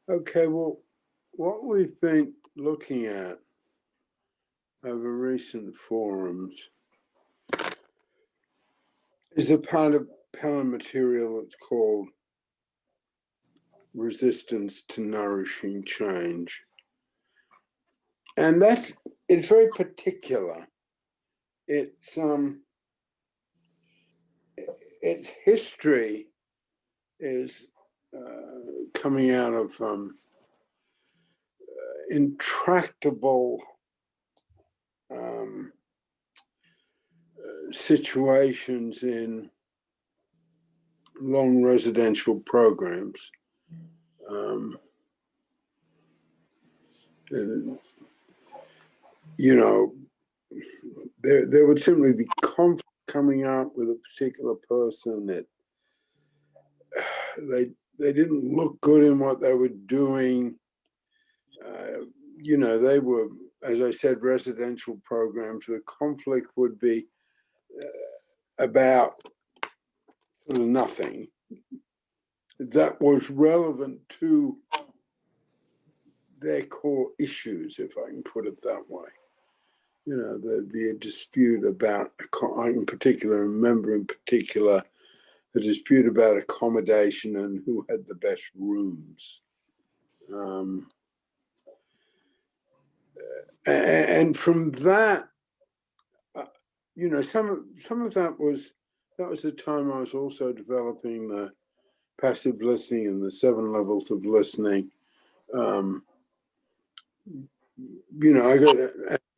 Okay, well, what we've been looking at over recent forums is a part of Pellin material that's called Resistance to Nourishing Change. And that is very particular. Its history is coming out of intractable situations in long residential programs. And, you know, there would simply be conflict coming up with a particular person that they didn't look good in what they were doing. You know, they were, as I said, residential programs. The conflict would be about sort of nothing that was relevant to their core issues, if I can put it that way. You know, there'd be a dispute about, I in particular remember in particular, a dispute about accommodation and who had the best rooms. And from that, you know, some of that was the time I was also developing the passive listening and the 7 levels of listening. You know, I got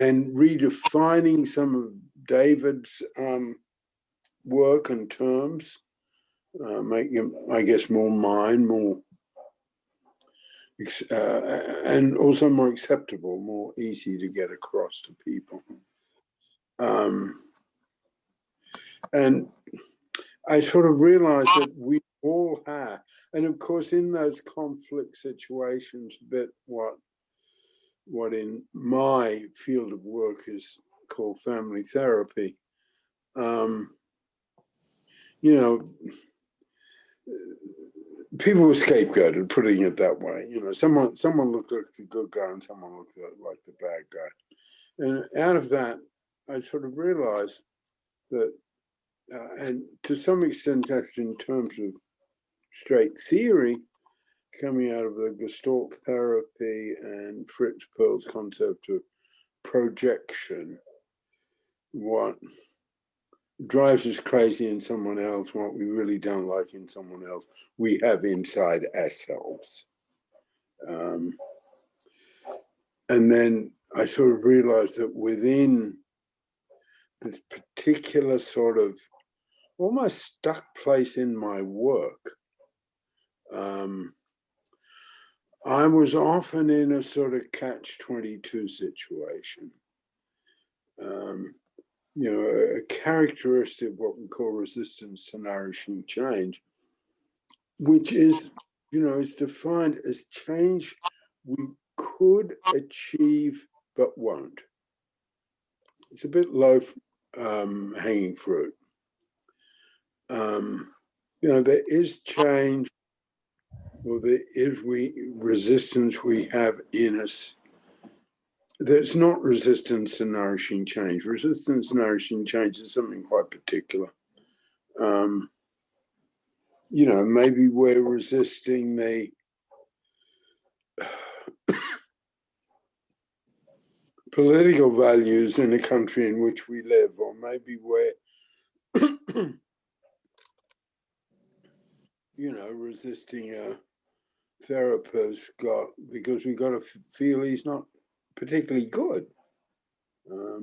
and redefining some of David's work and terms, making them, I guess, more mine, more and also more acceptable, more easy to get across to people. And I sort of realized that we all have, and of course, in those conflict situations, a bit what in my field of work is called family therapy. You know, people were scapegoated, putting it that way. You know, someone looked like the good guy and someone looked like the bad guy. And out of that, I sort of realized that, and to some extent, that's in terms of straight theory, coming out of the Gestalt therapy and Fritz Perls' concept of projection, what drives us crazy in someone else, what we really don't like in someone else, we have inside ourselves. And then I sort of realized that within this particular sort of almost stuck place in my work, I was often in a sort of catch-22 situation. You know, a characteristic of what we call resistance to nourishing change, which is, you know, is defined as change we could achieve but won't. It's a bit low hanging fruit. You know, there is change, or there is resistance we have in us that's not resistance to nourishing change. Resistance to nourishing change is something quite particular. You know, maybe we're resisting the political values in the country in which we live, or maybe we're, you know, resisting a therapist because we've got to feel he's not particularly good. Or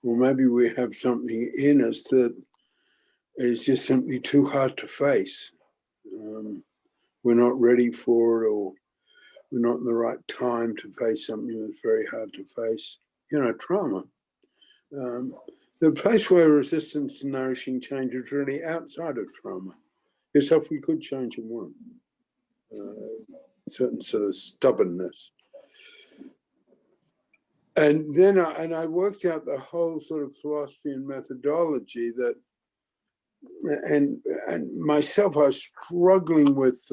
maybe we have something in us that is just simply too hard to face. We're not ready for it, or we're not in the right time to face something that's very hard to face. You know, trauma. The place where resistance to nourishing change is really outside of trauma. It's if we could change and won't. Certain sort of stubbornness. And then I worked out the whole sort of philosophy and methodology that, and myself, I was struggling with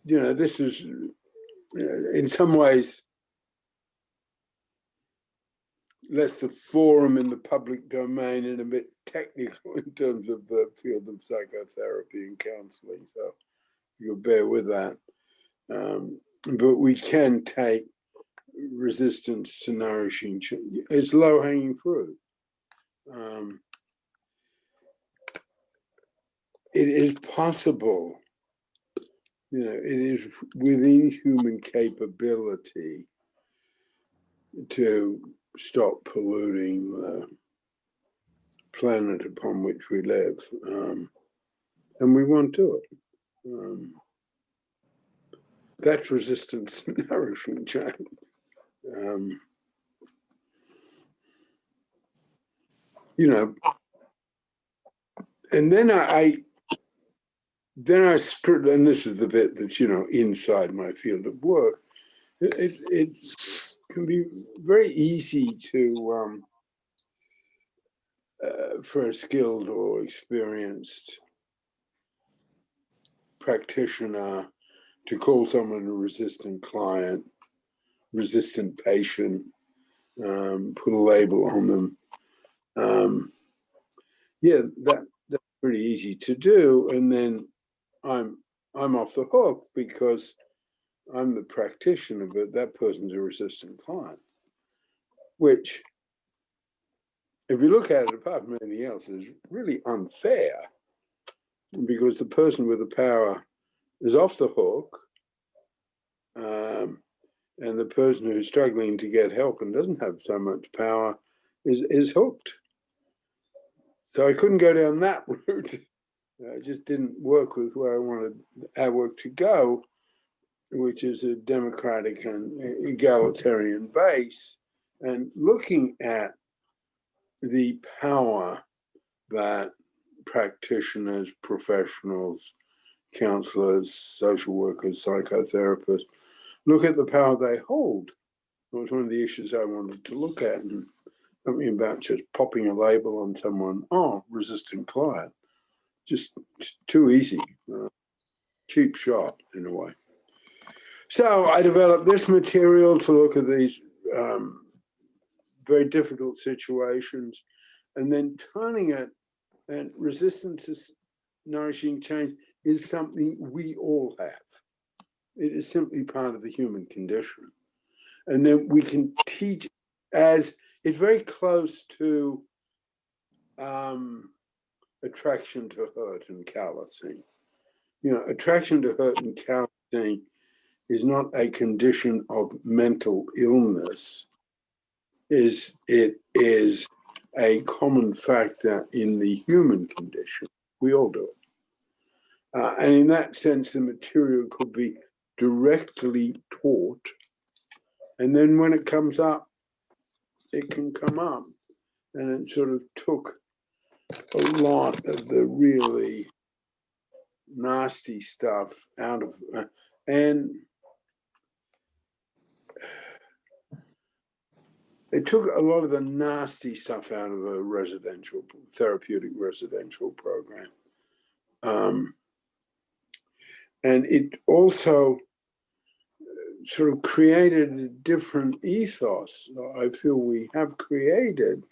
this is in some ways less the forum in the public domain and a bit technical in terms of the field of psychotherapy and counseling. So you'll bear with that. But we can take resistance to nourishing change. It's low-hanging fruit. It is possible, it is within human capability to stop polluting the planet upon which we live. And we won't do it. That's resistance to nourishing change. And then I split, and this is the bit that's, inside my field of work. It can be very easy to, for a skilled or experienced practitioner to call someone a resistant client, resistant patient, put a label on them. That's pretty easy to do. And then I'm off the hook because I'm the practitioner, but that person's a resistant client, which, if you look at it apart from anything else, is really unfair, because the person with the power is off the hook, and the person who's struggling to get help and doesn't have so much power is hooked. So I couldn't go down that route. It just didn't work with where I wanted our work to go, which is a democratic and egalitarian base, and looking at the power that practitioners, professionals, counselors, social workers, psychotherapists, look at the power they hold. It was one of the issues I wanted to look at, and something about just popping a label on someone, resistant client, just too easy, cheap shot in a way. So I developed this material to look at these very difficult situations, and then turning it, and resistance to nourishing change is something we all have. It is simply part of the human condition. And then we can teach, as it's very close to attraction to hurt and callousing. Attraction to hurt and callousing is not a condition of mental illness. It is a common factor in the human condition. We all do it. And in that sense, the material could be directly taught. And then when it comes up, it can come up. And it sort of took a lot of the really nasty stuff out of, and it took a lot of the nasty stuff out of a therapeutic residential program. And it also sort of created a different ethos. I feel we have created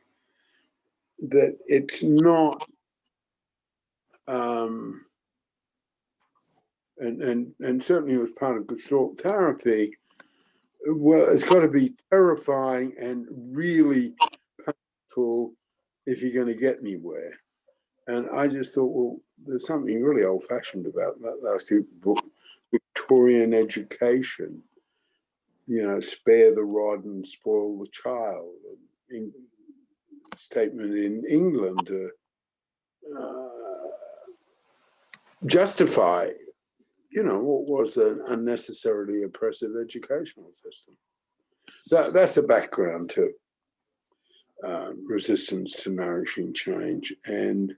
that it's not, and certainly it was part of Gestalt therapy. Well, it's got to be terrifying and really painful if you're going to get anywhere. And I just thought, well, there's something really old-fashioned about that last Victorian education. Spare the rod and spoil the child. Statement in England to justify, what was an unnecessarily oppressive educational system. That's the background to resistance to nourishing change. And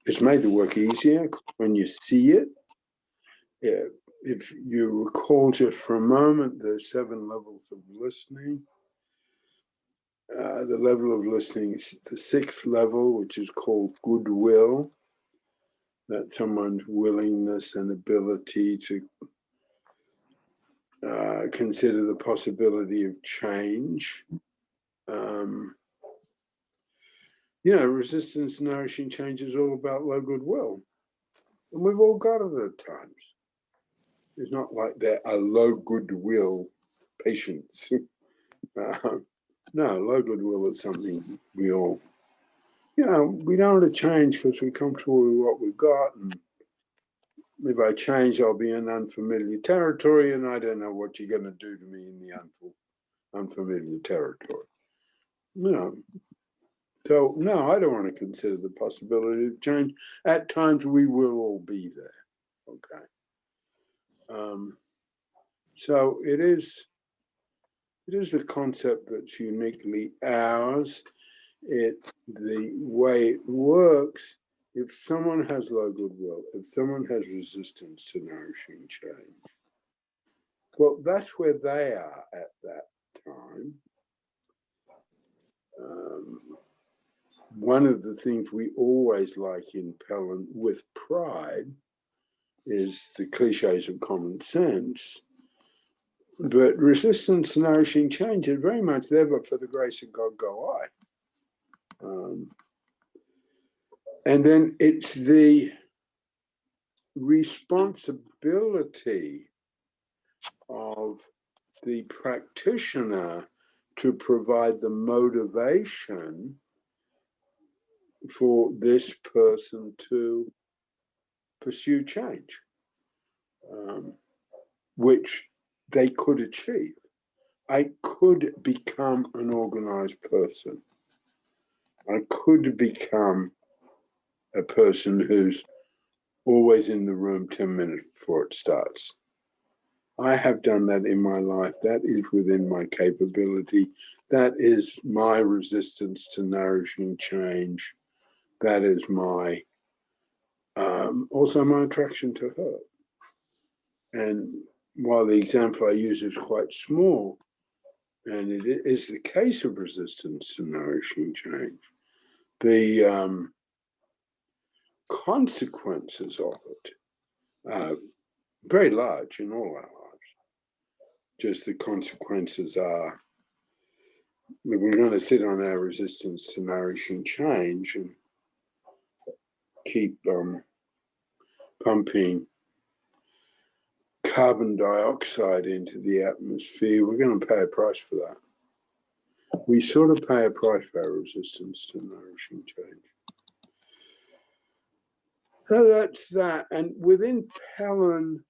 it's made the work easier when you see it. If you recall just for a moment, the 7 levels of listening. The level of listening is the 6th level, which is called goodwill. that someone's willingness and ability to consider the possibility of change. Resistance nourishing change is all about low goodwill. And we've all got it at times. It's not like they're a low goodwill patients. No, low goodwill is something we all, we don't want to change because we're comfortable with what we've got. And if I change, I'll be in unfamiliar territory, and I don't know what you're going to do to me in the unfamiliar territory. So, no, I don't want to consider the possibility of change. At times, we will all be there, okay? So it is a concept that's uniquely ours. The way it works, if someone has low goodwill, if someone has resistance to nourishing change, well, that's where they are at that time. One of the things we always like in Pellin with pride is the cliches of common sense. But resistance to nourishing change is very much there, but for the grace of God go I. And then it's the responsibility of the practitioner to provide the motivation for this person to pursue change, which they could achieve. I could become an organized person. I could become a person who's always in the room 10 minutes before it starts. I have done that in my life. That is within my capability. That is my resistance to nourishing change. That is my, also my attraction to her. And while the example I use is quite small, and it is the case of resistance to nourishing change, the consequences of it are very large in all our lives. Just the consequences are, we're going to sit on our resistance to nourishing change and keep pumping carbon dioxide into the atmosphere. We're going to pay a price for that. We sort of pay a price for our resistance to nourishing change. So that's that. And within Pellin,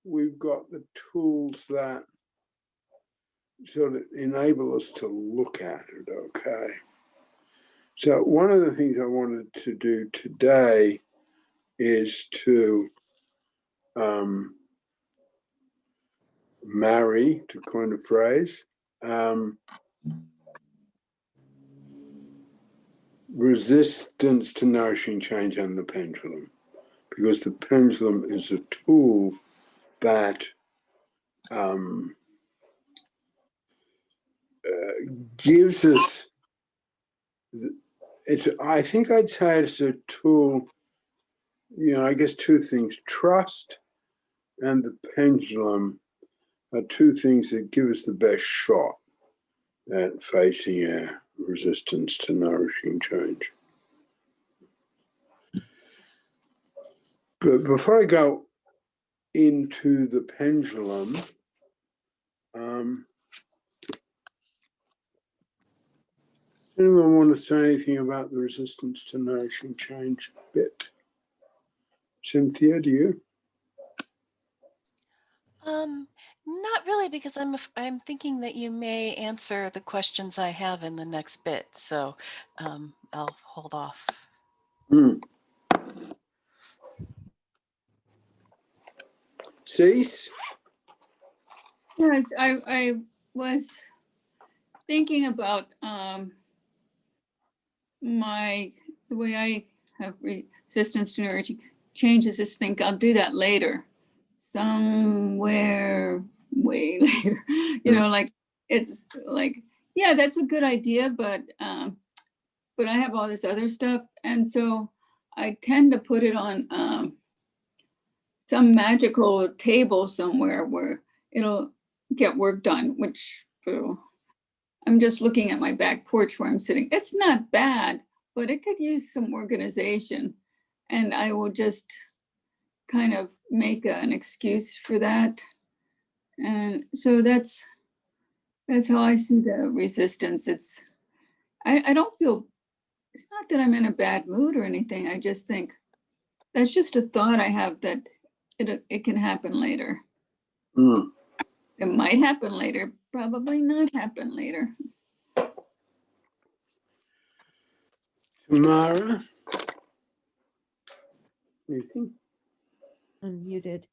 we've got the tools that sort of enable us to look at it, okay? So one of the things I wanted to do today is to marry, to coin a phrase, resistance to nourishing change and the pendulum, because the pendulum is a tool that gives us, I think I'd say it's a tool, I guess two things, trust and the pendulum are two things that give us the best shot at facing our resistance to nourishing change. But before I go into the pendulum, anyone want to say anything about the resistance to nourishing change bit? Cynthia, do you? Not really, because I'm thinking that you may answer the questions I have in the next bit, so I'll hold off. Cease? Yes, I was thinking about the way I have resistance to nourishing changes. Just think I'll do that later, somewhere way later. Like it's like, yeah, that's a good idea, but I have all this other stuff, and so I tend to put it on some magical table somewhere where it'll get work done, which I'm just looking at my back porch where I'm sitting. It's not bad, but it could use some organization. And I will just kind of make an excuse for that. And so that's how I see the resistance. I don't feel, it's not that I'm in a bad mood or anything. I just think that's just a thought I have that it can happen later. Mm. It might happen later, probably not happen later. Tamara? Anything? Unmuted.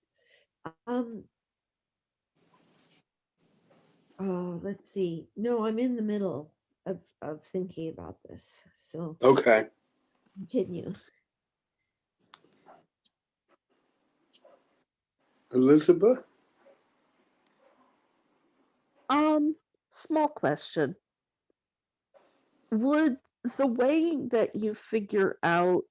Oh, let's see. No, I'm in the middle of thinking about this. So Okay. continue. Elizabeth? Small question. Would the way that you figure out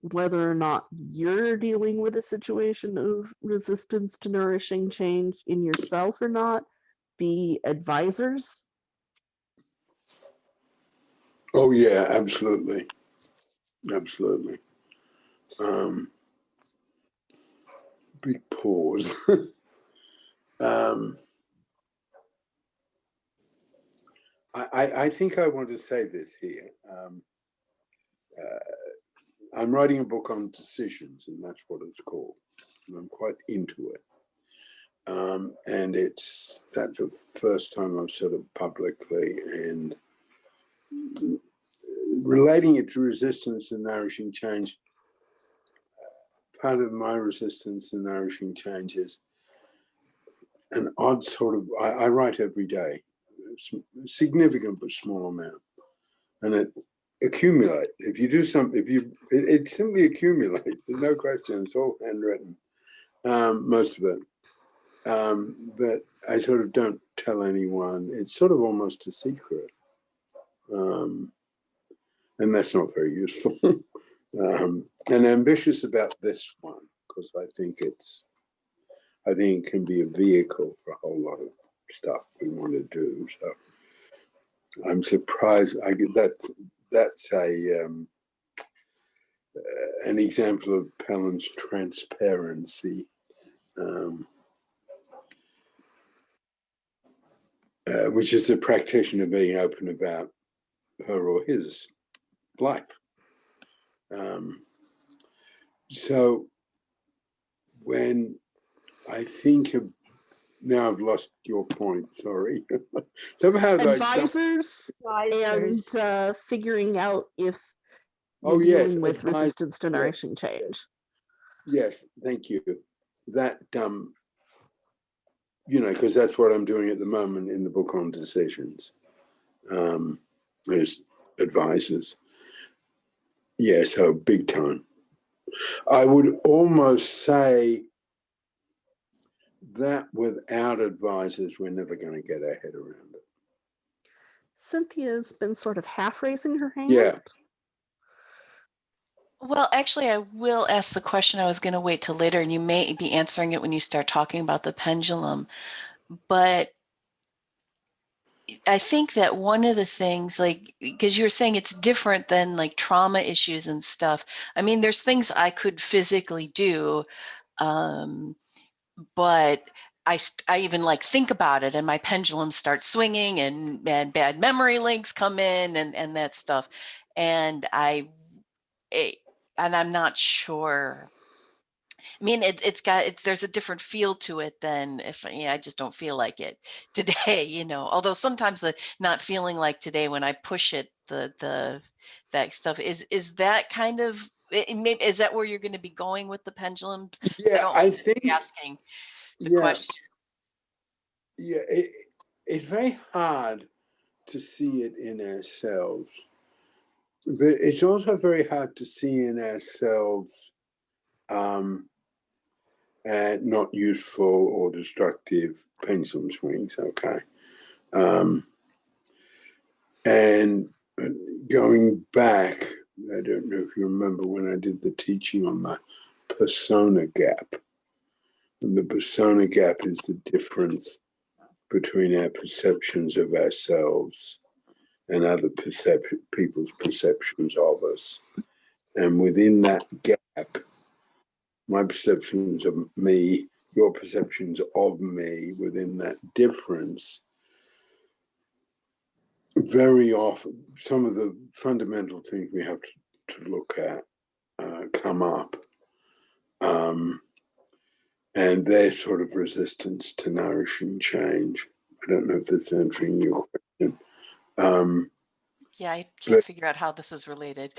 whether or not you're dealing with a situation of resistance to nourishing change in yourself or not be advisors? Oh yeah, absolutely. Absolutely. Big pause. I think I want to say this here. I'm writing a book on decisions, and that's what it's called. And I'm quite into it. And that's the first time I've said it publicly, and relating it to resistance and nourishing change. Part of my resistance and nourishing change is an odd sort of, I write every day, it's significant but small amount, and it accumulates. If you do something, it simply accumulates, there's no question, it's all handwritten, most of it. But I sort of don't tell anyone, it's sort of almost a secret. And that's not very useful. And ambitious about this one, because I think it can be a vehicle for a whole lot of stuff we want to do. So I'm surprised. I get that's an example of Pellin's transparency, which is the practitioner being open about her or his life. So when I think of, now I've lost your point, sorry. Somehow Advisors and figuring out if you're yes, dealing with resistance to nourishing change. Yes, thank you. That, because that's what I'm doing at the moment in the book on decisions, as advisors. Yeah, so big time. I would almost say that without advisors, we're never going to get our head around it. Cynthia's been sort of half raising her hand. Yeah. Well, actually, I will ask the question. I was going to wait till later, and you may be answering it when you start talking about the pendulum. But I think that one of the things, like, because you were saying it's different than like trauma issues and stuff. I mean, there's things I could physically do, but I even like think about it and my pendulum starts swinging and bad memory links come in and that stuff. And I'm not sure. I mean, there's a different feel to it than if I just don't feel like it today, although sometimes the not feeling like today when I push it, that stuff is that kind of, maybe, is that where you're going to be going with the pendulum? Yeah, I think asking the question. Yeah, it's very hard to see it in ourselves, but it's also very hard to see in ourselves not useful or destructive pendulum swings, okay? And going back, I don't know if you remember when I did the teaching on the persona gap. And the persona gap is the difference between our perceptions of ourselves and other people's perceptions of us. And within that gap, my perceptions of me, your perceptions of me, within that difference, very often, some of the fundamental things we have to look at come up. And their sort of resistance to nourishing change. I don't know if that's answering your question. Yeah, I can't figure out how this is related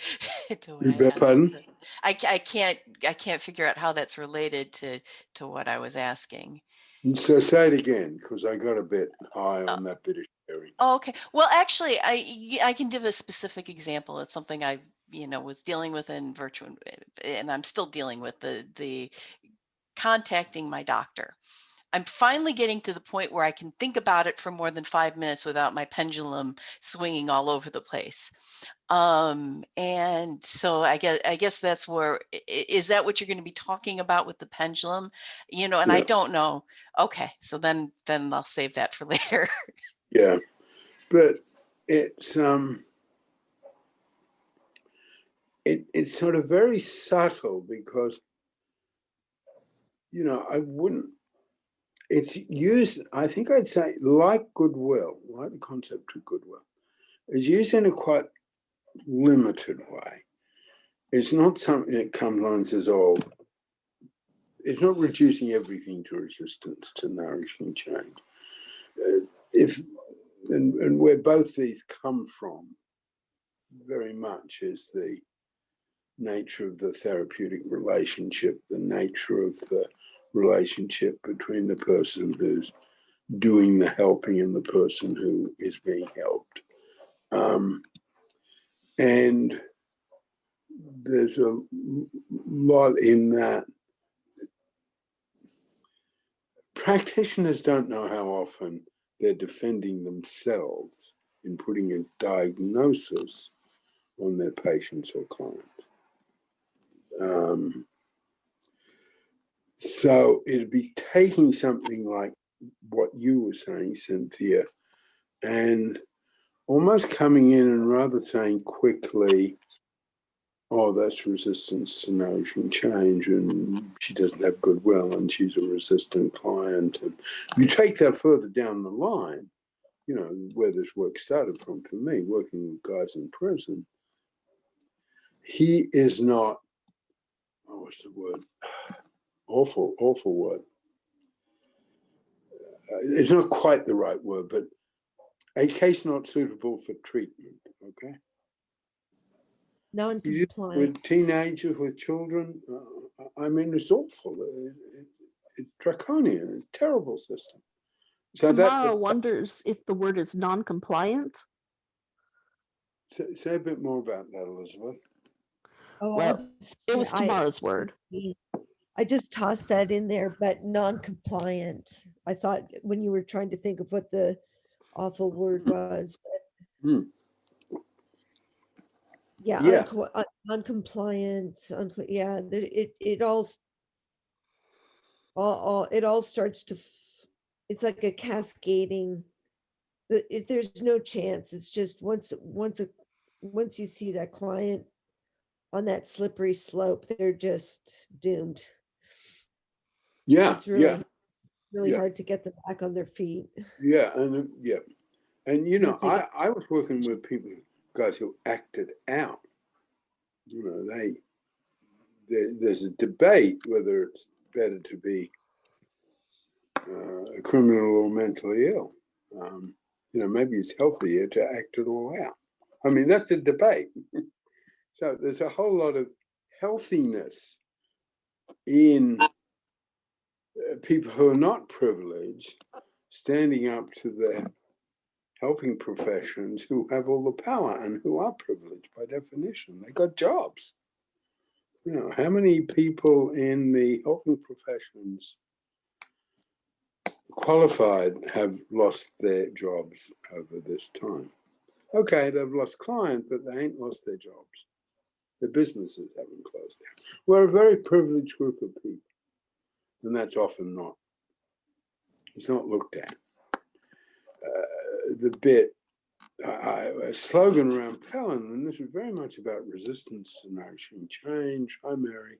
to what You I beg asked. pardon? I can't figure out how that's related to what I was asking. So say it again, because I got a bit high on that bit of sharing. Oh, okay. Well, actually, I can give a specific example. It's something I was dealing with in virtual, and I'm still dealing with the contacting my doctor. I'm finally getting to the point where I can think about it for more than 5 minutes without my pendulum swinging all over the place. And so I guess that's where, is that what you're going to be talking about with the pendulum? And yeah. I don't know. Okay. So then I'll save that for later. Yeah. But it's it's sort of very subtle because, I wouldn't, it's used, I think I'd say, like goodwill, like the concept of goodwill, is used in a quite limited way. It's not something that comes along and says, oh, it's not reducing everything to resistance to nourishing change. And where both these come from very much is the nature of the therapeutic relationship, the nature of the relationship between the person who's doing the helping and the person who is being helped. And there's a lot in that. Practitioners don't know how often they're defending themselves in putting a diagnosis on their patients or clients. So it'd be taking something like what you were saying, Cynthia, and almost coming in and rather saying quickly, oh, that's resistance to nourishing change, and she doesn't have goodwill, and she's a resistant client. And you take that further down the line, where this work started from for me, working with guys in prison. He is not, what's the word? Awful word. It's not quite the right word, but a case not suitable for treatment, okay? Non-compliant. With teenagers, with children, it's awful. It's draconian, it's a terrible system. So Tamara wonders if the word is non-compliant. Say a bit more about that, Elizabeth. Oh, Well, it was Tamara's word. I just tossed that in there, but non-compliant. I thought when you were trying to think of what the awful word was. Yeah. Non-compliant. Yeah, it all starts to. It's like a cascading. There's no chance. It's just once you see that client on that slippery slope, they're just doomed. Yeah, it's really hard to get them back on their feet. Yeah, and I was working with guys who acted out. There's a debate whether it's better to be a criminal or mentally ill. Maybe it's healthier to act it all out. I mean, that's a debate. So there's a whole lot of healthiness in people who are not privileged standing up to the helping professions who have all the power and who are privileged by definition. They got jobs. How many people in the helping professions qualified have lost their jobs over this time? Okay, they've lost clients, but they ain't lost their jobs. Their businesses haven't closed down. We're a very privileged group of people, and that's often not. It's not looked at. A slogan around Pellin, and this was very much about resistance to nourishing change. Hi, Mary.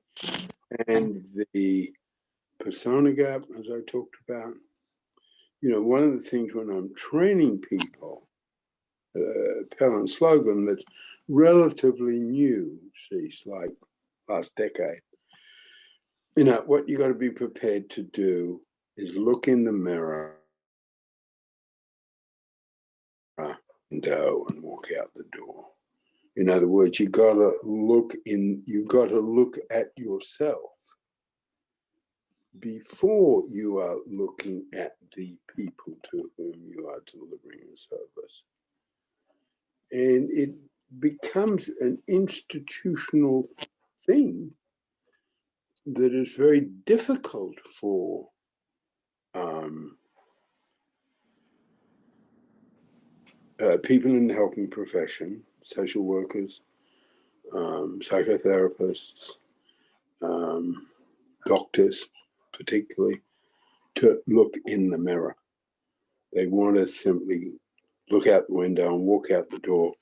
And the persona gap, as I talked about. You know, one of the things when I'm training people, Pellin slogan that's relatively new, cease like last decade. You know, what you got to be prepared to do is look in the mirror and go and walk out the door. In other words, you got to look at yourself before you are looking at the people to whom you are delivering a service. And it becomes an institutional thing that is very difficult for people in the helping profession, social workers, psychotherapists, doctors, particularly, to look in the mirror. They want to simply look out the window and walk out the door.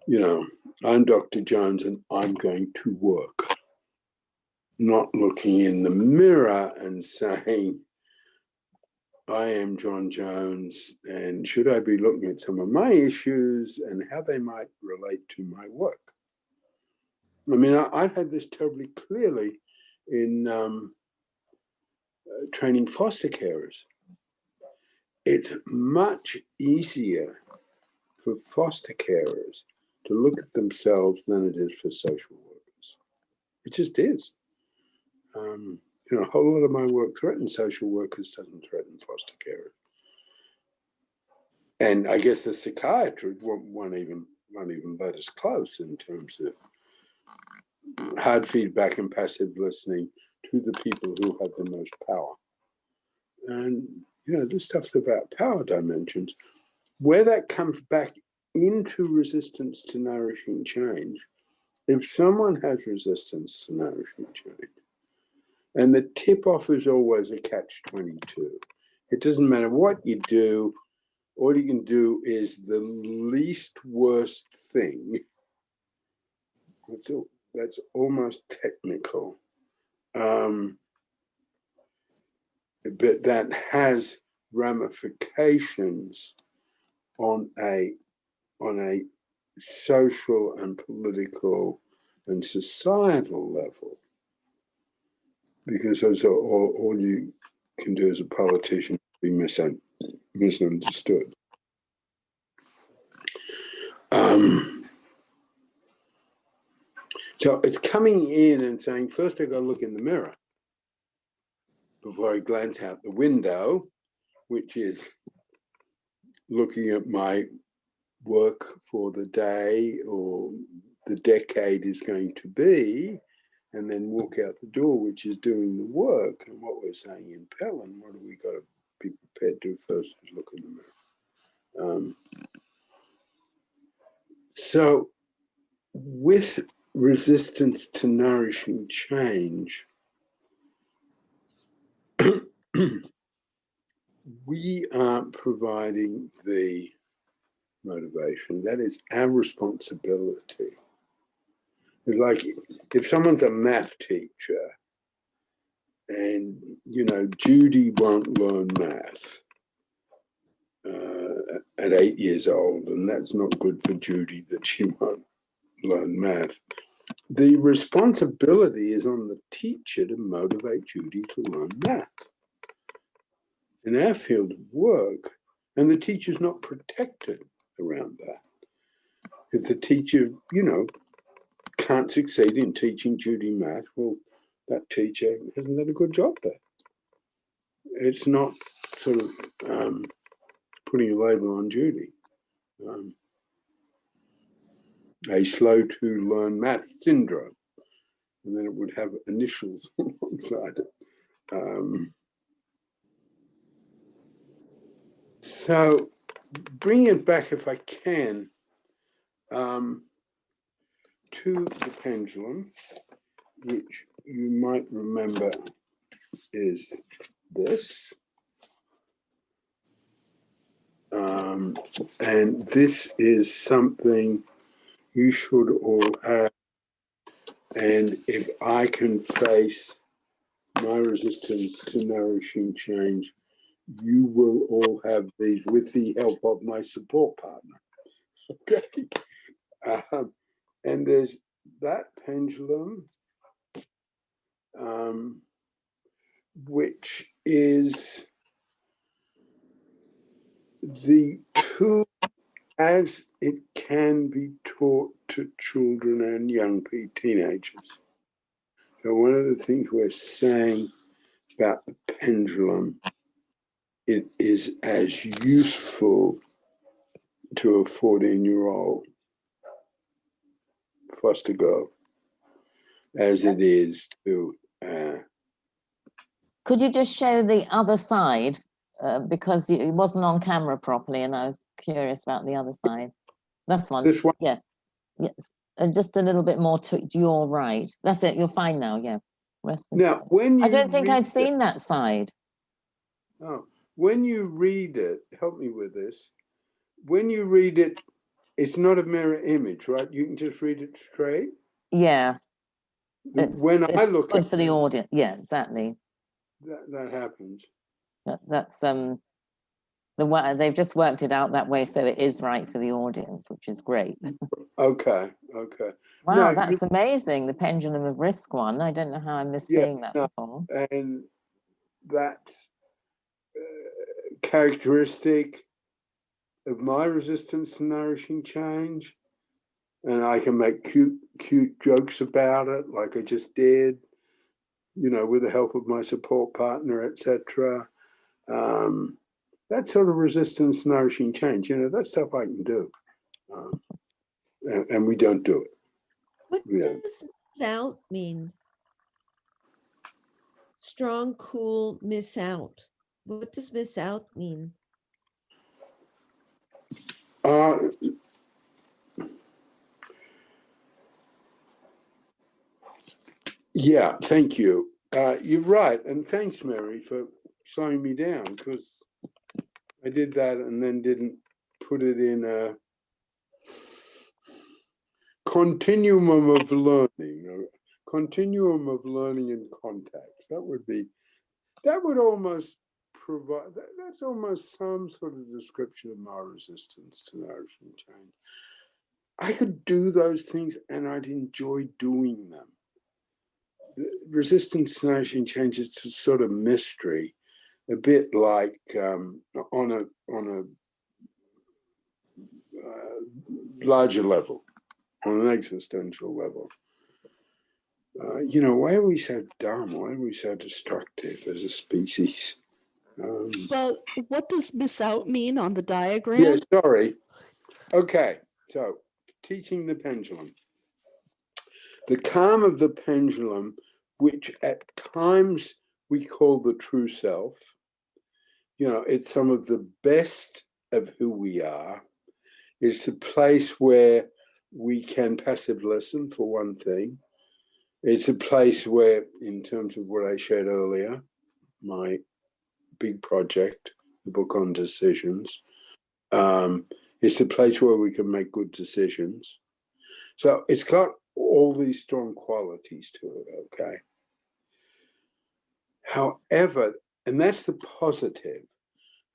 You know, I'm Dr. Jones and I'm going to work. Not looking in the mirror and saying, I am John Jones, and should I be looking at some of my issues and how they might relate to my work? I mean, I've had this terribly clearly in training foster carers. It's much easier for foster carers to look at themselves than it is for social workers. It just is. You know, a whole lot of my work threatens social workers, doesn't threaten foster carers. And I guess the psychiatrists won't even let us close in terms of hard feedback and passive listening to the people who have the most power. And, you know, this stuff's about power dimensions. Where that comes back into resistance to nourishing change, if someone has resistance to nourishing change, and the tip-off is always a catch-22. It doesn't matter what you do, all you can do is the least worst thing. That's almost technical. But that has ramifications on a social and political and societal level. Because those are all you can do as a politician be misunderstood. So it's coming in and saying, first I got to look in the mirror before I glance out the window, which is looking at my work for the day or the decade is going to be, and then walk out the door, which is doing the work. And what we're saying in Pellin, what do we got to be prepared to do first is look in the mirror. So with resistance to nourishing change, we are providing the motivation. That is our responsibility. It's like if someone's a math teacher and, you know, Judy won't learn math at 8 years old, and that's not good for Judy that she won't learn math. The responsibility is on the teacher to motivate Judy to learn math. In our field of work, and the teacher's not protected around that. If the teacher, you know, can't succeed in teaching Judy math, well, that teacher hasn't done a good job there. It's not sort of putting a label on Judy. A slow to learn math syndrome, and then it would have initials alongside it. So bring it back if I can. to the pendulum, which you might remember is this. And this is something you should all have. And if I can face my resistance to nourishing change, you will all have these with the help of my support partner. Okay. And there's that pendulum, which is the tool as it can be taught to children and young teenagers. So one of the things we're saying about the pendulum, it is as useful to a 14-year-old foster girl as it is to Could you just show the other side? Because it wasn't on camera properly, and I was curious about the other side. This one. this one. Yeah. Yes. Just a little bit more to your right. That's it. You're fine now. Yeah. Rest is Now, fine. when you I don't think I'd read seen that side. Oh, when you read it, help me with this. When you read it, it's not a mirror image, right? You can just read it straight. Yeah. It's I look good at for the this, audience. Yeah, exactly. that happens. That's the way they've just worked it out that way, so it is right for the audience, which is great. Okay. Wow, No, that's amazing. The pendulum of risk one. I don't know how I missed seeing that before. and that characteristic of my resistance to nourishing change, and I can make cute jokes about it, like I just did, with the help of my support partner, etc. That sort of resistance to nourishing change, that's stuff I can do, and we don't do it. What does miss out mean? Strong, cool, miss out. What does miss out mean? Yeah, thank you. You're right, and thanks, Mary, for slowing me down, because I did that and then didn't put it in a continuum of learning, in context. That would almost provide, that's almost some sort of description of my resistance to nourishing change. I could do those things and I'd enjoy doing them. The resistance to nourishing change is a sort of mystery, a bit like on a larger level, on an existential level. Why are we so dumb? Why are we so destructive as a species? Well, what does miss out mean on the diagram? Yeah, sorry. Okay, so teaching the pendulum. The calm of the pendulum, which at times we call the true self, it's some of the best of who we are. It's the place where we can passive listen, for one thing. It's a place where, in terms of what I shared earlier, my big project, the book on decisions, it's a place where we can make good decisions. So it's got all these strong qualities to it, okay? However, and that's the positive,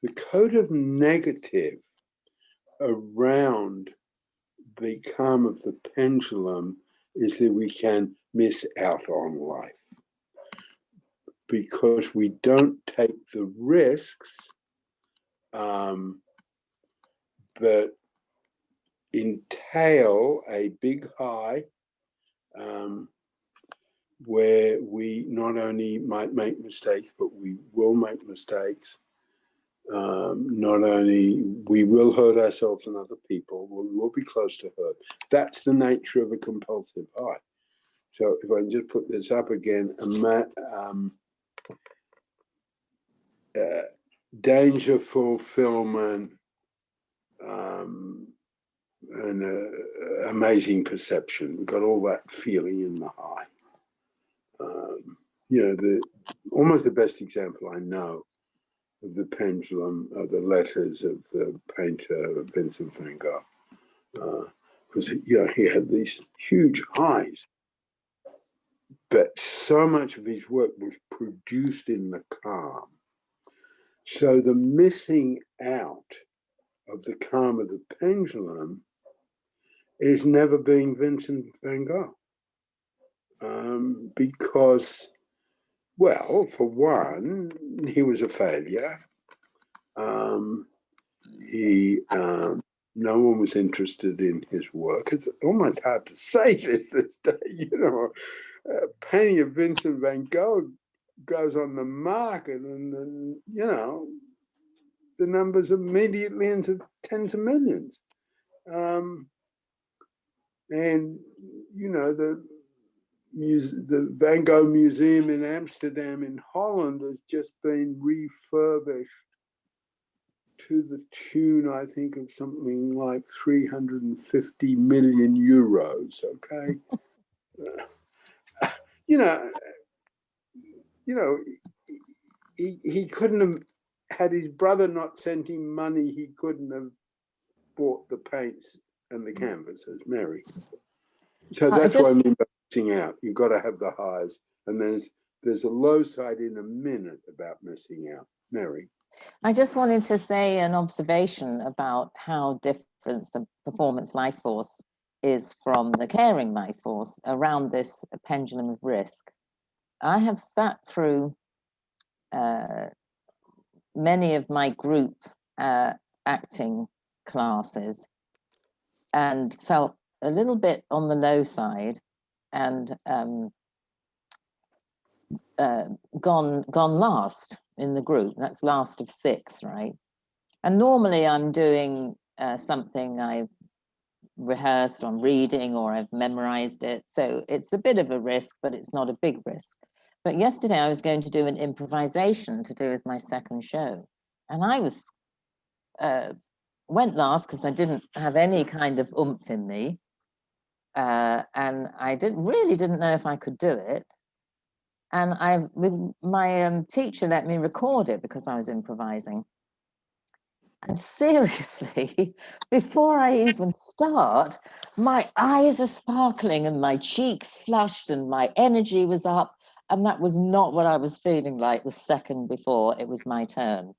the code of negative around the calm of the pendulum is that we can miss out on life because we don't take the risks that entail a big high where we not only might make mistakes, but we will make mistakes. Not only we will hurt ourselves and other people, we will be close to hurt. That's the nature of a compulsive high. So if I can just put this up again, danger, fulfillment, amazing perception. We've got all that feeling in the high. You know, almost the best example I know of the pendulum are the letters of the painter Vincent van Gogh. Because you know, he had these huge highs, but so much of his work was produced in the calm. So the missing out of the calm of the pendulum is never being Vincent van Gogh. Because, well, for one, he was a failure. No one was interested in his work. It's almost hard to say this day, you know. A painting of Vincent van Gogh goes on the market, and you know, the numbers immediately into tens of millions. And you know, the Van Gogh Museum in Amsterdam in Holland has just been refurbished to the tune, I think, of something like 350 million euros. Okay, you know, he couldn't have, had his brother not sent him money, he couldn't have bought the paints and the canvases, Mary. So that's what I mean by missing out. You've got to have the highs, and there's a low side in a minute about missing out, Mary. I just wanted to say an observation about how different the performance life force is from the caring life force around this pendulum of risk. I have sat through many of my group acting classes and felt a little bit on the low side and gone last in the group. That's last of 6, right? And normally I'm doing something I've rehearsed on reading or I've memorized it. So it's a bit of a risk, but it's not a big risk. But yesterday I was going to do an improvisation to do with my second show. And I was went last because I didn't have any kind of oomph in me. And I really didn't know if I could do it. And my teacher let me record it because I was improvising. And seriously, before I even start, my eyes are sparkling and my cheeks flushed and my energy was up. And that was not what I was feeling like the second before it was my turn.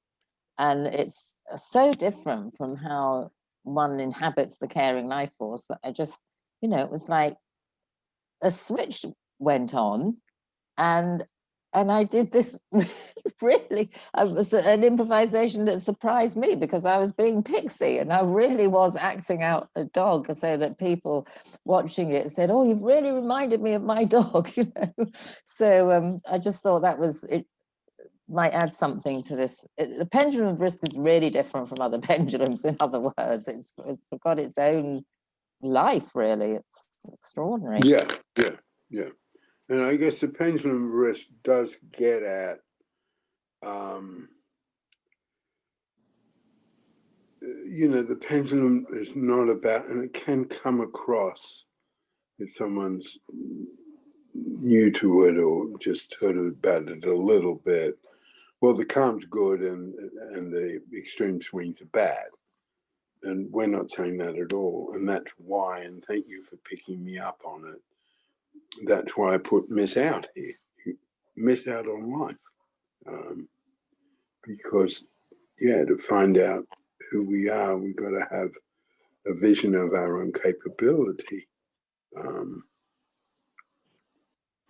And it's so different from how one inhabits the caring life force that I just, you know, it was like a switch went on and I did this really, it was an improvisation that surprised me because I was being pixie and I really was acting out a dog so that people watching it said, oh, you've really reminded me of my dog, you know. So I just thought that was, it might add something to this. The pendulum of risk is really different from other pendulums, in other words. It's got its own life, really. It's extraordinary. Yeah. And I guess the pendulum risk does get at you know, the pendulum is not about, and it can come across if someone's new to it or just heard about it a little bit. Well, the calm's good and the extreme swings are bad. And we're not saying that at all. And that's why, and thank you for picking me up on it, that's why I put miss out here. Miss out on life. Because, yeah, to find out who we are, we've got to have a vision of our own capability.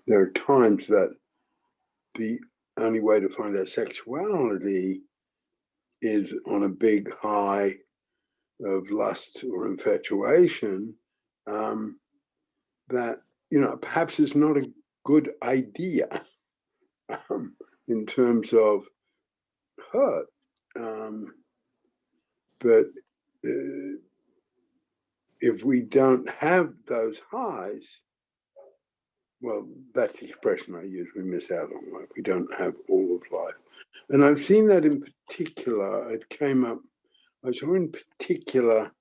There are times that the only way to find our sexuality is on a big high of lust or infatuation, that, you know, perhaps is not a good idea in terms of hurt. But if we don't have those highs, well, that's the expression I use, we miss out on life. We don't have all of life. And I've seen that in particular, it came up, I saw in particular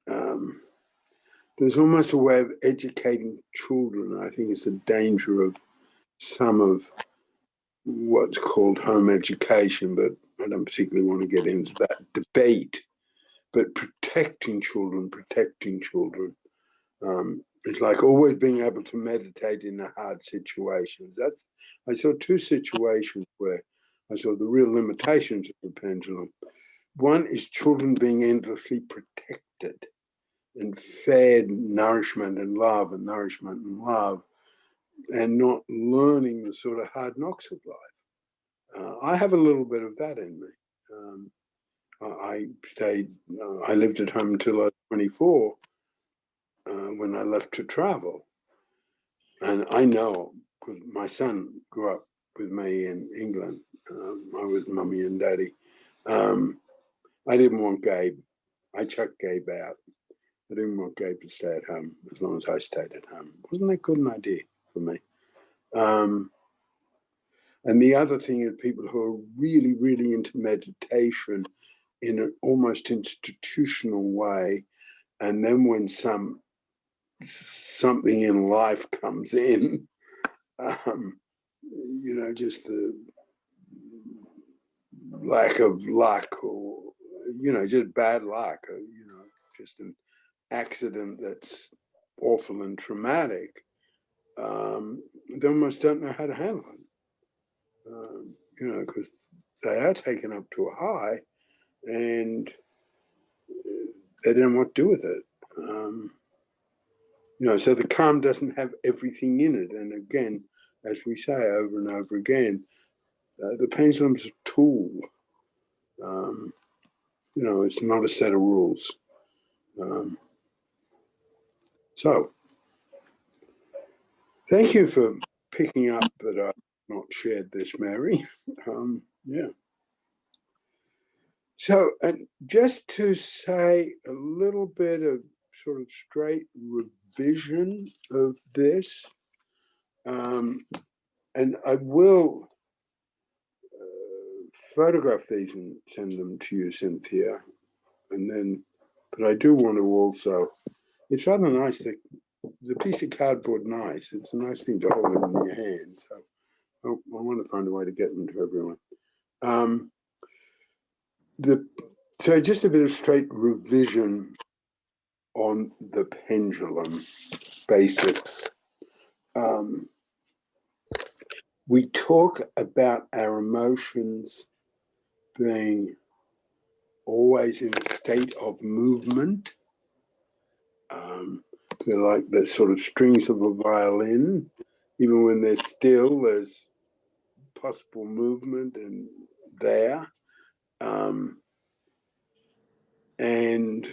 there's almost a way of educating children. I think it's a danger of some of what's called home education, but I don't particularly want to get into that debate. But protecting children it's like always being able to meditate in a hard situation. I saw two situations where I saw the real limitations of the pendulum. One is children being endlessly protected and fed nourishment and love and nourishment and love, and not learning the sort of hard knocks of life. I have a little bit of that in me. I lived at home until I was 24 when I left to travel. And I know, because my son grew up with me in England, I was mummy and daddy. I didn't want Gabe. I chucked Gabe out. I didn't want Gabe to stay at home as long as I stayed at home. Wasn't that good an idea for me? And the other thing is people who are really, really into meditation in an almost institutional way. And then when something in life comes in, just the lack of luck or, just bad luck, or, just an accident that's awful and traumatic, they almost don't know how to handle it, because they are taken up to a high and they don't know what to do with it. So the calm doesn't have everything in it. And again, as we say over and over again, the pendulum's a tool. It's not a set of rules. So, thank you for picking up that I've not shared this, Mary. Yeah. So, and just to say a little bit of sort of straight revision of this, and I will photograph these and send them to you, Cynthia, but I do want to also, it's rather nice that the piece of cardboard, nice. It's a nice thing to hold it in your hand. So I want to find a way to get them to everyone. So just a bit of straight revision on the pendulum basics. We talk about our emotions being always in a state of movement. They're like the sort of strings of a violin. Even when they're still, there's possible movement and there. And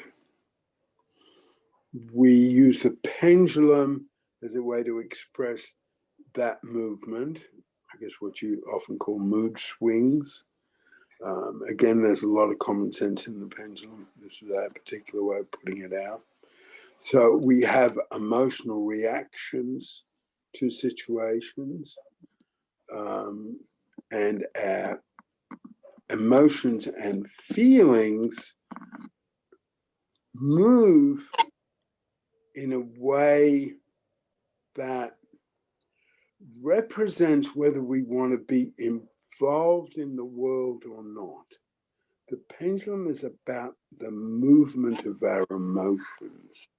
we use the pendulum as a way to express that movement, I guess what you often call mood swings. Again, there's a lot of common sense in the pendulum. This is a particular way of putting it out. So we have emotional reactions to situations, and our emotions and feelings move in a way that represents whether we want to be involved in the world or not. The pendulum is about the movement of our emotions.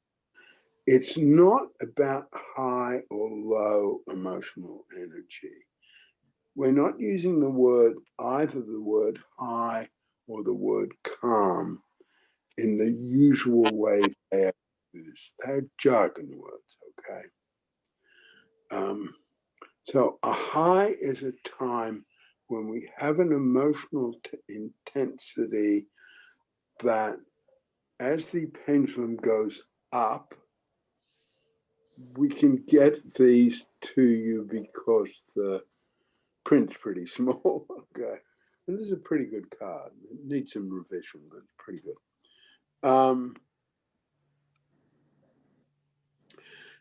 It's not about high or low emotional energy. We're not using either the word high or the word calm in the usual way they are used. They're jargon words, okay? So a high is a time when we have an emotional intensity that as the pendulum goes up, we can get these to you because the print's pretty small, okay? And this is a pretty good card. It needs some revision, but it's pretty good.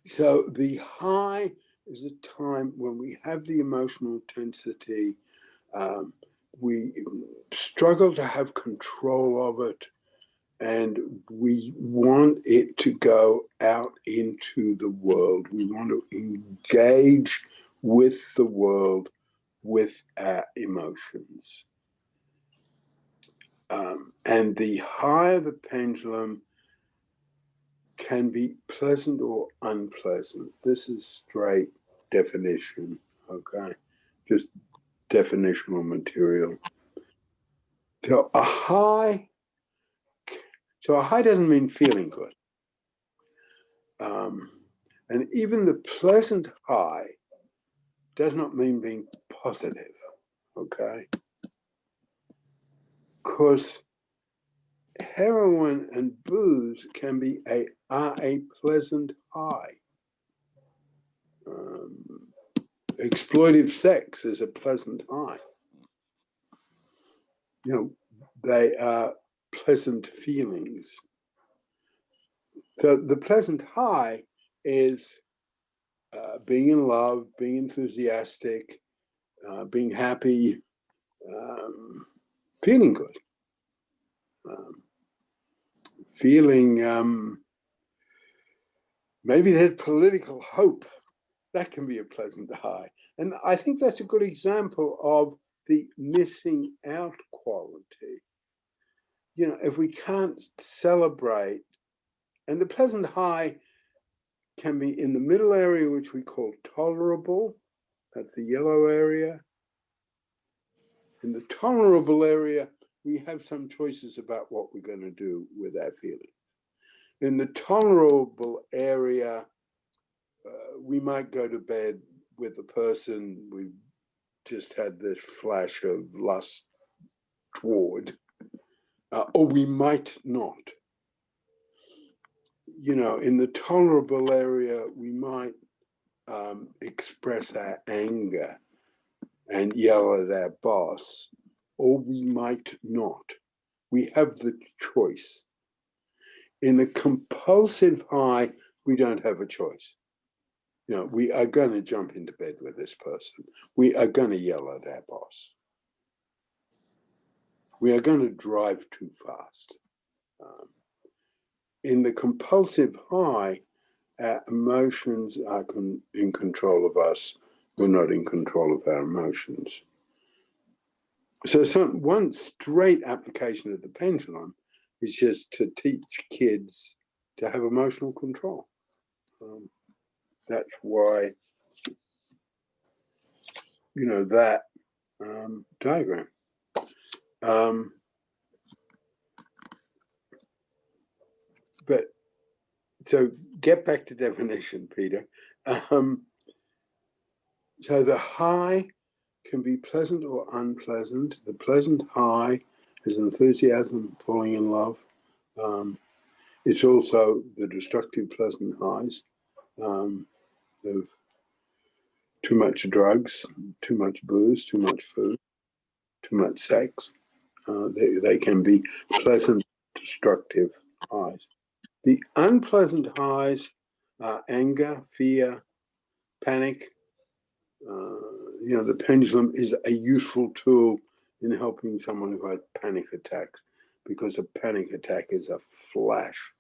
So the high is a time when we have the emotional intensity. We struggle to have control of it, and we want it to go out into the world. We want to engage with the world with our emotions. And the higher the pendulum can be pleasant or unpleasant. This is straight definition, okay? Just definitional material. So a high doesn't mean feeling good. And even the pleasant high does not mean being positive, okay? Because heroin and booze can be a pleasant high. Exploitive sex is a pleasant high. You know, they are pleasant feelings. So the pleasant high is being in love, being enthusiastic, being happy, feeling good, feeling maybe there's political hope. That can be a pleasant high. And I think that's a good example of the missing out quality. You know, if we can't celebrate, and the pleasant high can be in the middle area, which we call tolerable. That's the yellow area. In the tolerable area, we have some choices about what we're going to do with our feelings. In the tolerable area, we might go to bed with the person we just had this flash of lust toward, or we might not. You know, in the tolerable area, we might express our anger and yell at our boss, or we might not. We have the choice. In the compulsive high, we don't have a choice. You know, we are going to jump into bed with this person. We are going to yell at our boss. We are going to drive too fast. In the compulsive high, our emotions are in control of us. We're not in control of our emotions. So one straight application of the pendulum is just to teach kids to have emotional control. That's why, you know, that diagram. But so get back to definition, Peter. So the high can be pleasant or unpleasant. The pleasant high is enthusiasm, falling in love. It's also the destructive pleasant highs of too much drugs, too much booze, too much food, too much sex. They can be pleasant, destructive highs. The unpleasant highs are anger, fear, panic. You know, the pendulum is a useful tool in helping someone who has panic attacks, because a panic attack is a flash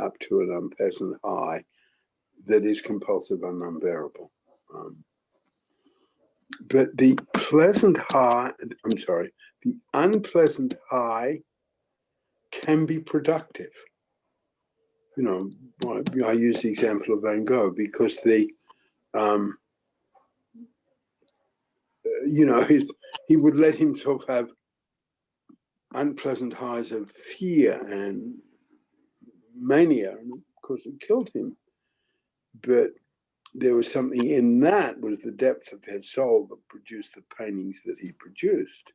up to an unpleasant high that is compulsive and unbearable. But the unpleasant high can be productive. You know, I use the example of Van Gogh because you know, he would let himself have unpleasant highs of fear and mania, and of course it killed him. But there was something in that, was the depth of his soul that produced the paintings that he produced.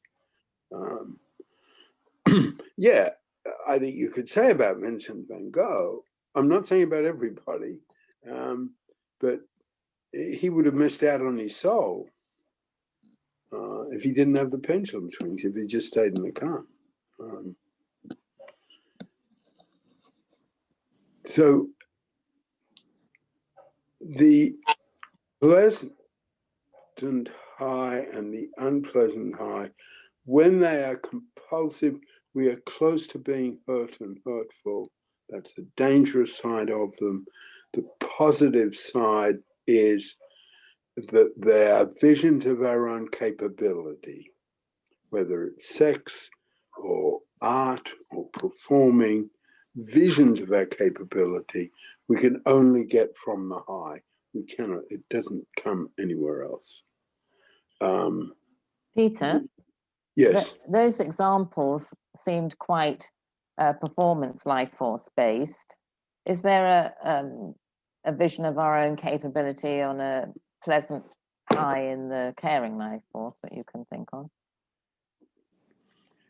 Yeah, I think you could say about Vincent van Gogh, I'm not saying about everybody, but he would have missed out on his soul if he didn't have the pendulum swings, if he just stayed in the car. So the pleasant high and the unpleasant high, when they are compulsive, we are close to being hurt and hurtful. That's the dangerous side of them. The positive side is that they are visions of our own capability, whether it's sex or art or performing, visions of our capability we can only get from the high. We cannot, it doesn't come anywhere else. Peter, Yes. those examples seemed quite performance life force based. Is there a vision of our own capability on a pleasant high in the caring life force that you can think of?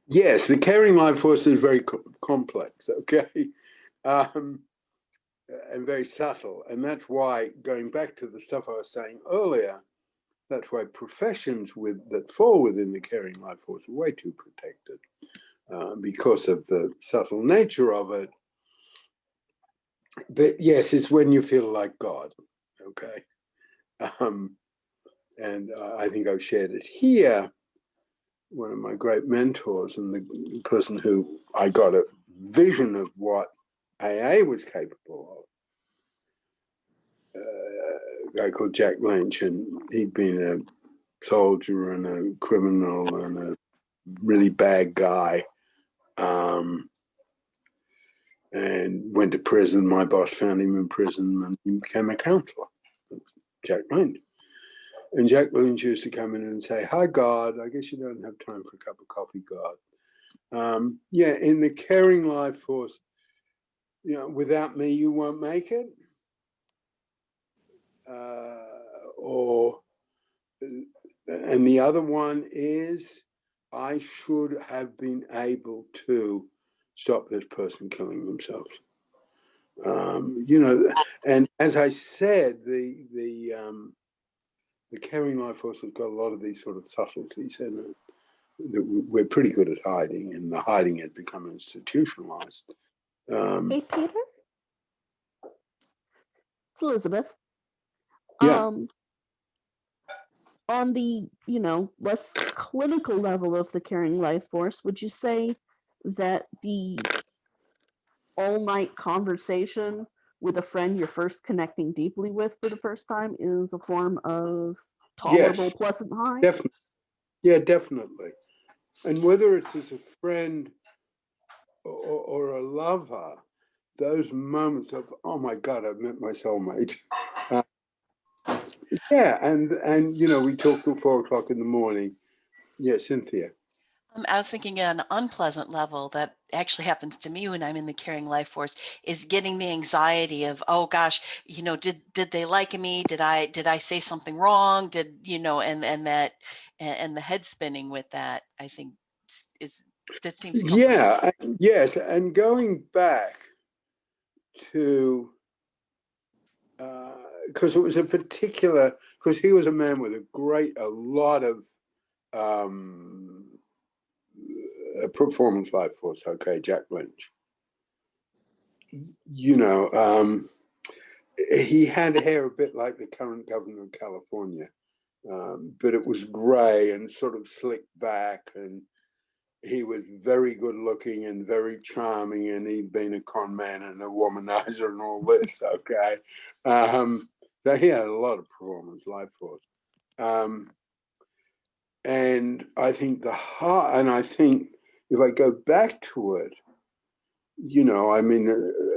Yes, the caring life force is very complex, okay, and very subtle. And that's why, going back to the stuff I was saying earlier, that's why professions that fall within the caring life force are way too protected because of the subtle nature of it. But yes, it's when you feel like God, okay? And I think I've shared it here. One of my great mentors and the person who I got a vision of what AA was capable of, a guy called Jack Lynch, and he'd been a soldier and a criminal and a really bad guy, and went to prison. My boss found him in prison and he became a counselor, Jack Lynch. And Jack Lynch used to come in and say, "Hi, God, I guess you don't have time for a cup of coffee, God." Yeah, in the caring life force, you know, without me, you won't make it. And the other one is, I should have been able to stop this person killing themselves. You know, and as I said, the caring life force has got a lot of these sort of subtleties in it that we're pretty good at hiding, and the hiding has become institutionalized. Hey, Peter? It's Elizabeth. Yeah. On the, less clinical level of the caring life force, would you say that the all-night conversation with a friend you're first connecting deeply with for the first time is a form of tolerable, Yes, pleasant high? definitely. Yeah, definitely. And whether it's as a friend or a lover, those moments of, oh my God, I've met my soulmate. Yeah, and you know, we talk till 4 o'clock in the morning. Yeah, Cynthia. I was thinking on an unpleasant level that actually happens to me when I'm in the caring life force is getting the anxiety of, oh gosh, you know, did they like me? Did I say something wrong? Did, you know, and the head spinning with that, I think that seems helpful. Yeah, yes, and going back to because it was a particular, because he was a man with a lot of performance life force. Okay, Jack Lynch. You know, he had hair a bit like the current governor of California, but it was gray and sort of slicked back, and he was very good looking and very charming, and he'd been a con man and a womanizer and all this. Okay, so he had a lot of performance life force, and I think if I go back to it, you know, I mean,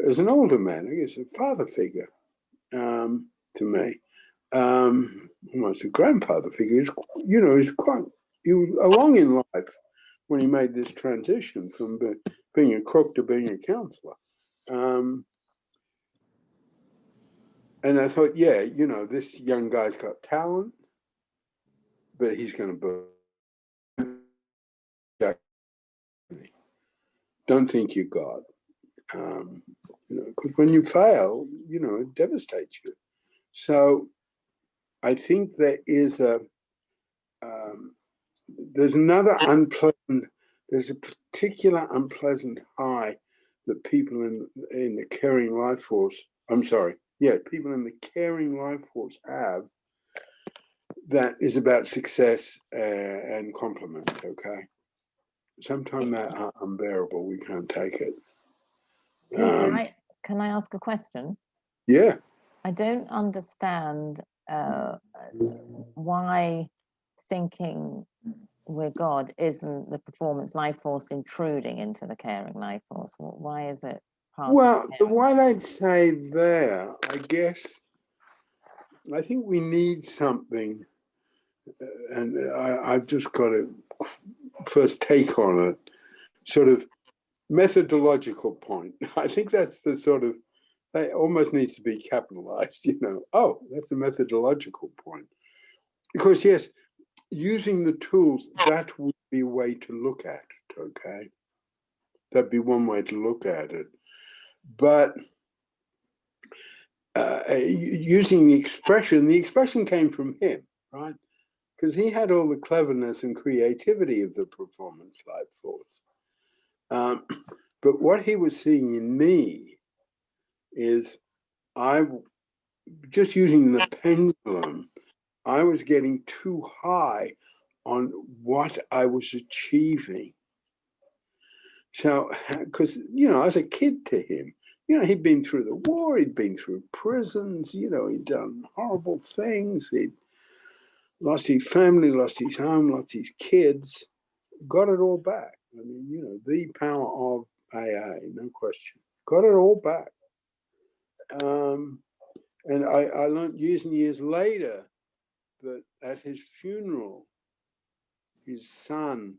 as an older man, I guess a father figure to me, almost a grandfather figure. You know, he was along in life when he made this transition from being a crook to being a counselor. And I thought, yeah, you know, this young guy's got talent, but he's going to don't think you're God. You know, because when you fail, you know, it devastates you. So I think there's a particular unpleasant high that people in the caring life force, people in the caring life force have, that is about success and compliment, okay? sometimes that are unbearable. We can't take it. Peter, can I ask a question? Yeah. I don't understand why thinking we're God isn't the performance life force intruding into the caring life force. Why is it part Well, of the one I'd say there, I guess, I think we need something, and I've just got a first take on it, sort of methodological point. I think that's the sort of, that almost needs to be capitalized, you know. Oh, that's a methodological point. Because yes, using the tools, that would be a way to look at it, okay? That'd be one way to look at it. But using the expression came from him, right? Because he had all the cleverness and creativity of the performance life force. But what he was seeing in me is just using the pendulum, I was getting too high on what I was achieving. So, because, you know, as a kid to him, you know, he'd been through the war, he'd been through prisons, you know, he'd done horrible things, he'd lost his family, lost his home, lost his kids, got it all back. I mean, you know, the power of AA, no question. Got it all back. And I learned years and years later that at his funeral, his son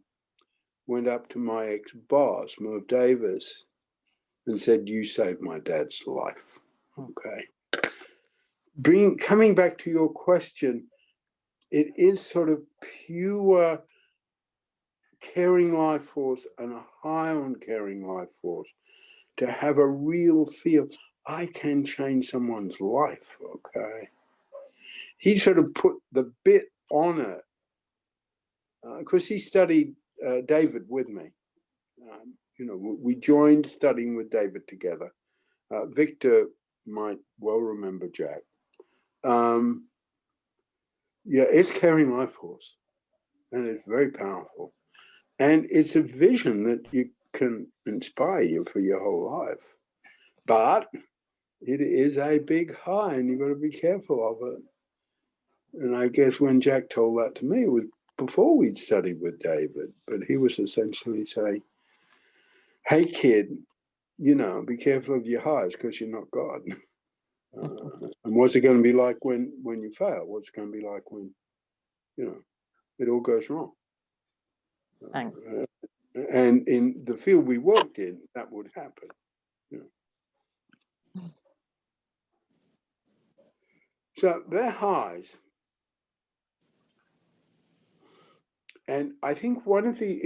went up to my ex-boss, Merv Davis, and said, "You saved my dad's life." Okay. Coming back to your question, it is sort of pure caring life force and a high on caring life force to have a real feel, I can change someone's life, okay? He sort of put the bit on it, because he studied David with me. You know, we joined studying with David together. Victor might well remember Jack. Yeah, it's caring life force, and it's very powerful. And it's a vision that you can inspire you for your whole life. But it is a big high, and you've got to be careful of it. And I guess when Jack told that to me, it was before we'd studied with David, but he was essentially saying, "Hey, kid, you know, be careful of your highs because you're not God." And what's it going to be like when you fail? What's it going to be like when, you know, it all goes wrong? Thanks. And in the field we worked in, that would happen. You know. So they're highs. And I think one of the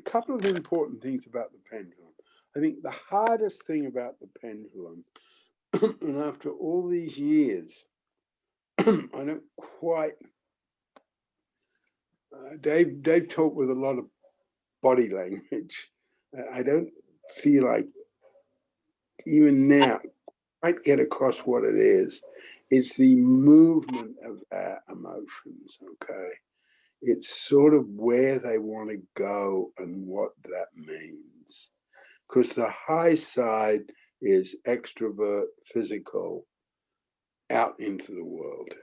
couple of important things about the pendulum, I think the hardest thing about the pendulum, and after all these years, I don't quite, Dave talked with a lot of body language. I don't feel like even now quite get across what it is. It's the movement of our emotions, okay? It's sort of where they want to go and what that means. Because the high side is extrovert, physical, out into the world.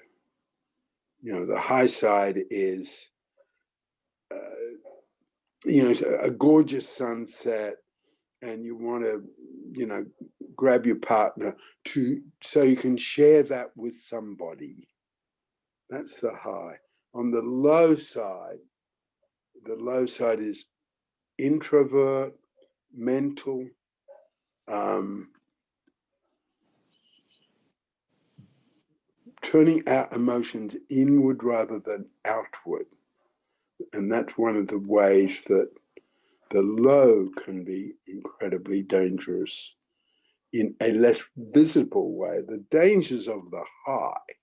You know, the high side is, you know, a gorgeous sunset, and you want to, you know, grab your partner so you can share that with somebody. That's the high. On the low side is introvert, mental, turning our emotions inward rather than outward. And that's one of the ways that the low can be incredibly dangerous in a less visible way. The dangers of the high,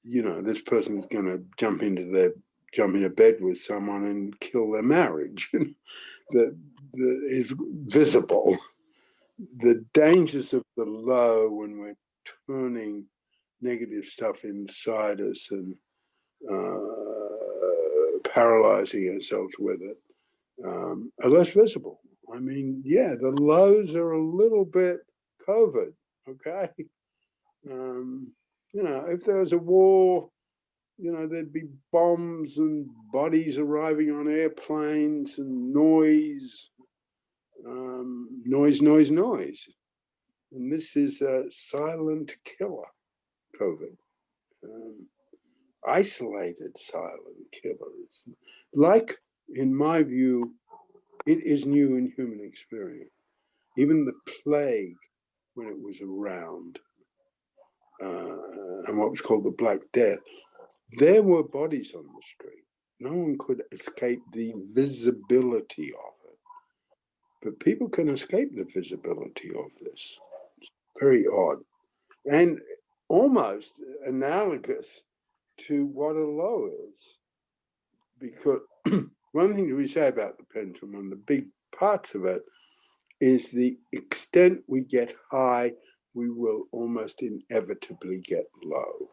you know, this person's going to jump into bed with someone and kill their marriage. that is visible. The dangers of the low when we're turning negative stuff inside us and paralyzing ourselves with it are less visible. I mean, yeah, the lows are a little bit COVID, okay? You know, if there was a war, you know, there'd be bombs and bodies arriving on airplanes and noise, noise. And this is a silent killer, COVID. Isolated silent killers. Like, in my view, it is new in human experience. Even the plague, when it was around, and what was called the Black Death, there were bodies on the street. No one could escape the visibility of it. But people can escape the visibility of this. It's very odd. And almost analogous to what a low is. Because one thing we say about the pendulum, and the big parts of it, is the extent we get high, we will almost inevitably get low.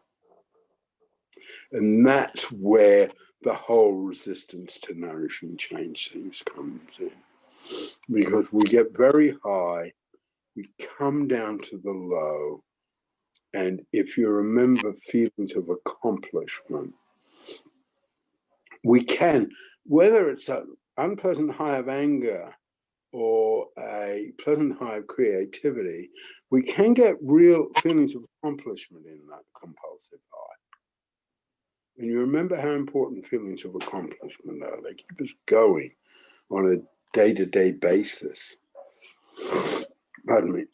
And that's where the whole resistance to nourishing change things comes in. Because we get very high, we come down to the low, and if you remember feelings of accomplishment, we can, whether it's an unpleasant high of anger or a pleasant high of creativity, we can get real feelings of accomplishment in that compulsive high. And you remember how important feelings of accomplishment are. They keep us going on a day-to-day basis. Pardon me.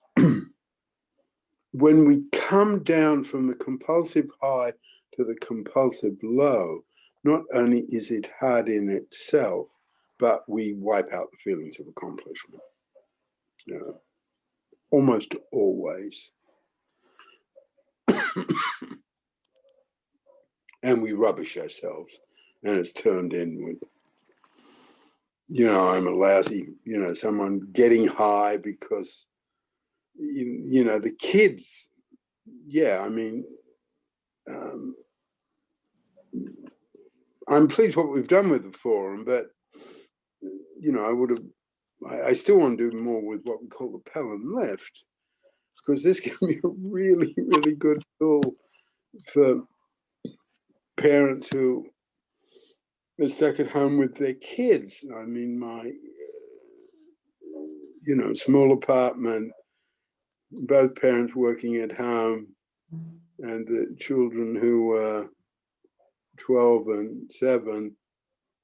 When we come down from the compulsive high to the compulsive low, not only is it hard in itself, but we wipe out the feelings of accomplishment. You know, almost always. And we rubbish ourselves, and it's turned in with, you know, I'm a lousy, you know, someone getting high because, you know, the kids, yeah, I mean, I'm pleased what we've done with the forum, but, you know, I still want to do more with what we call the Pellin lift, because this can be a really, really good tool for parents who are stuck at home with their kids. I mean, my, you know, small apartment, both parents working at home, and the children who were 12 and 7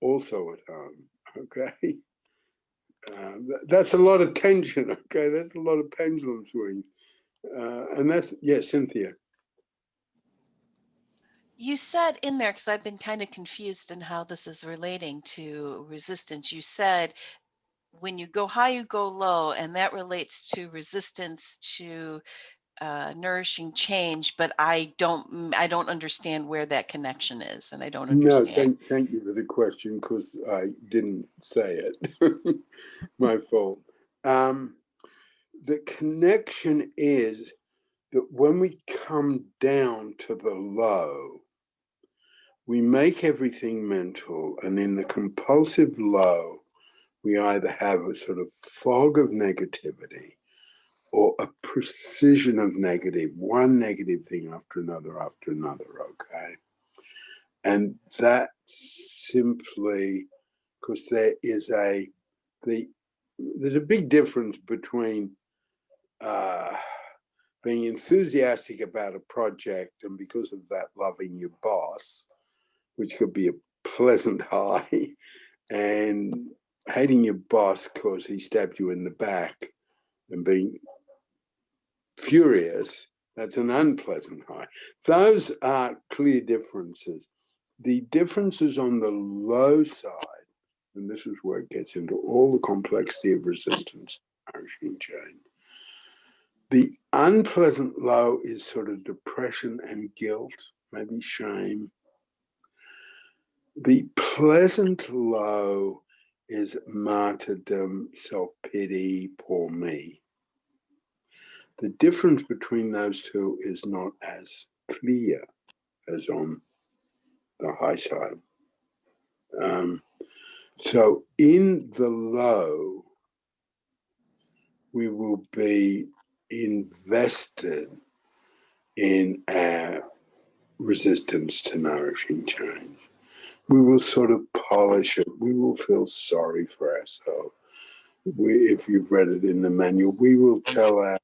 also at home, okay? That's a lot of tension, okay? That's a lot of pendulum swings. And that's, yeah, Cynthia. You said in there, because I've been kind of confused in how this is relating to resistance, you said when you go high, you go low, and that relates to resistance to nourishing change, but I don't understand where that connection is, and I don't understand. No, thank you for the question, because I didn't say it. My fault. The connection is that when we come down to the low, we make everything mental, and in the compulsive low, we either have a sort of fog of negativity or a precision of negative, one negative thing after another, okay? And that's simply because there's a big difference between being enthusiastic about a project and because of that loving your boss, which could be a pleasant high, and hating your boss because he stabbed you in the back and being furious, that's an unpleasant high. Those are clear differences. The differences on the low side, and this is where it gets into all the complexity of resistance, nourishing change. The unpleasant low is sort of depression and guilt, maybe shame. The pleasant low is martyrdom, self-pity, poor me. The difference between those two is not as clear as on the high side. So in the low, we will be invested in our resistance to nourishing change. We will sort of polish it. We will feel sorry for ourselves. If you've read it in the manual, we will tell our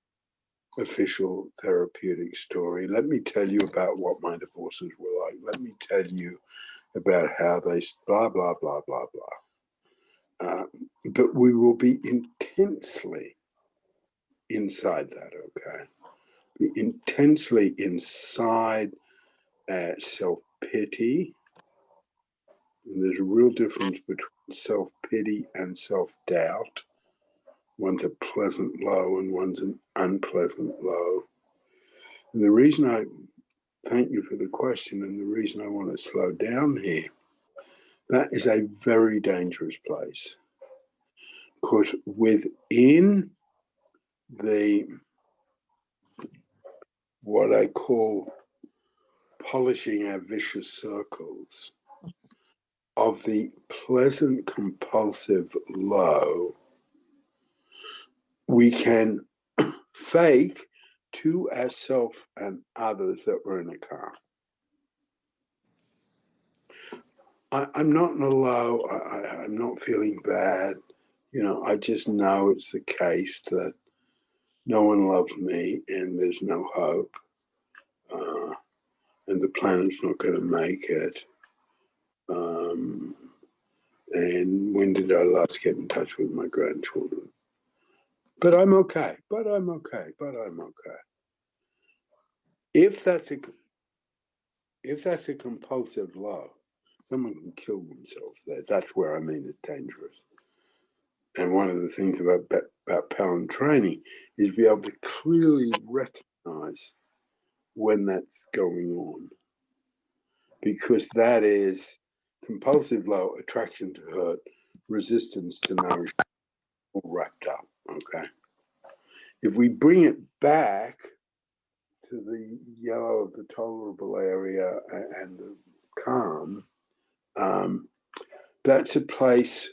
official therapeutic story. Let me tell you about what my divorces were like. Let me tell you about how they blah, blah, blah, blah, blah. But we will be intensely inside that, okay? Be intensely inside self-pity. And there's a real difference between self-pity and self-doubt. One's a pleasant low and one's an unpleasant low. And the reason I thank you for the question and the reason I want to slow down here, that is a very dangerous place. Because within the, what I call polishing our vicious circles of the pleasant compulsive low, we can fake to ourselves and others that we're in a car. I'm not in a low, I'm not feeling bad. You know, I just know it's the case that no one loves me and there's no hope. And the planet's not going to make it. And when did I last get in touch with my grandchildren? But I'm okay, but I'm okay, but I'm okay. If that's a compulsive low, someone can kill themselves there. That's where I mean it's dangerous. And one of the things about Pellin training is be able to clearly recognize when that's going on. Because that is compulsive low, attraction to hurt, resistance to nourishment, all wrapped up, okay? If we bring it back to the yellow of the tolerable area and the calm, that's a place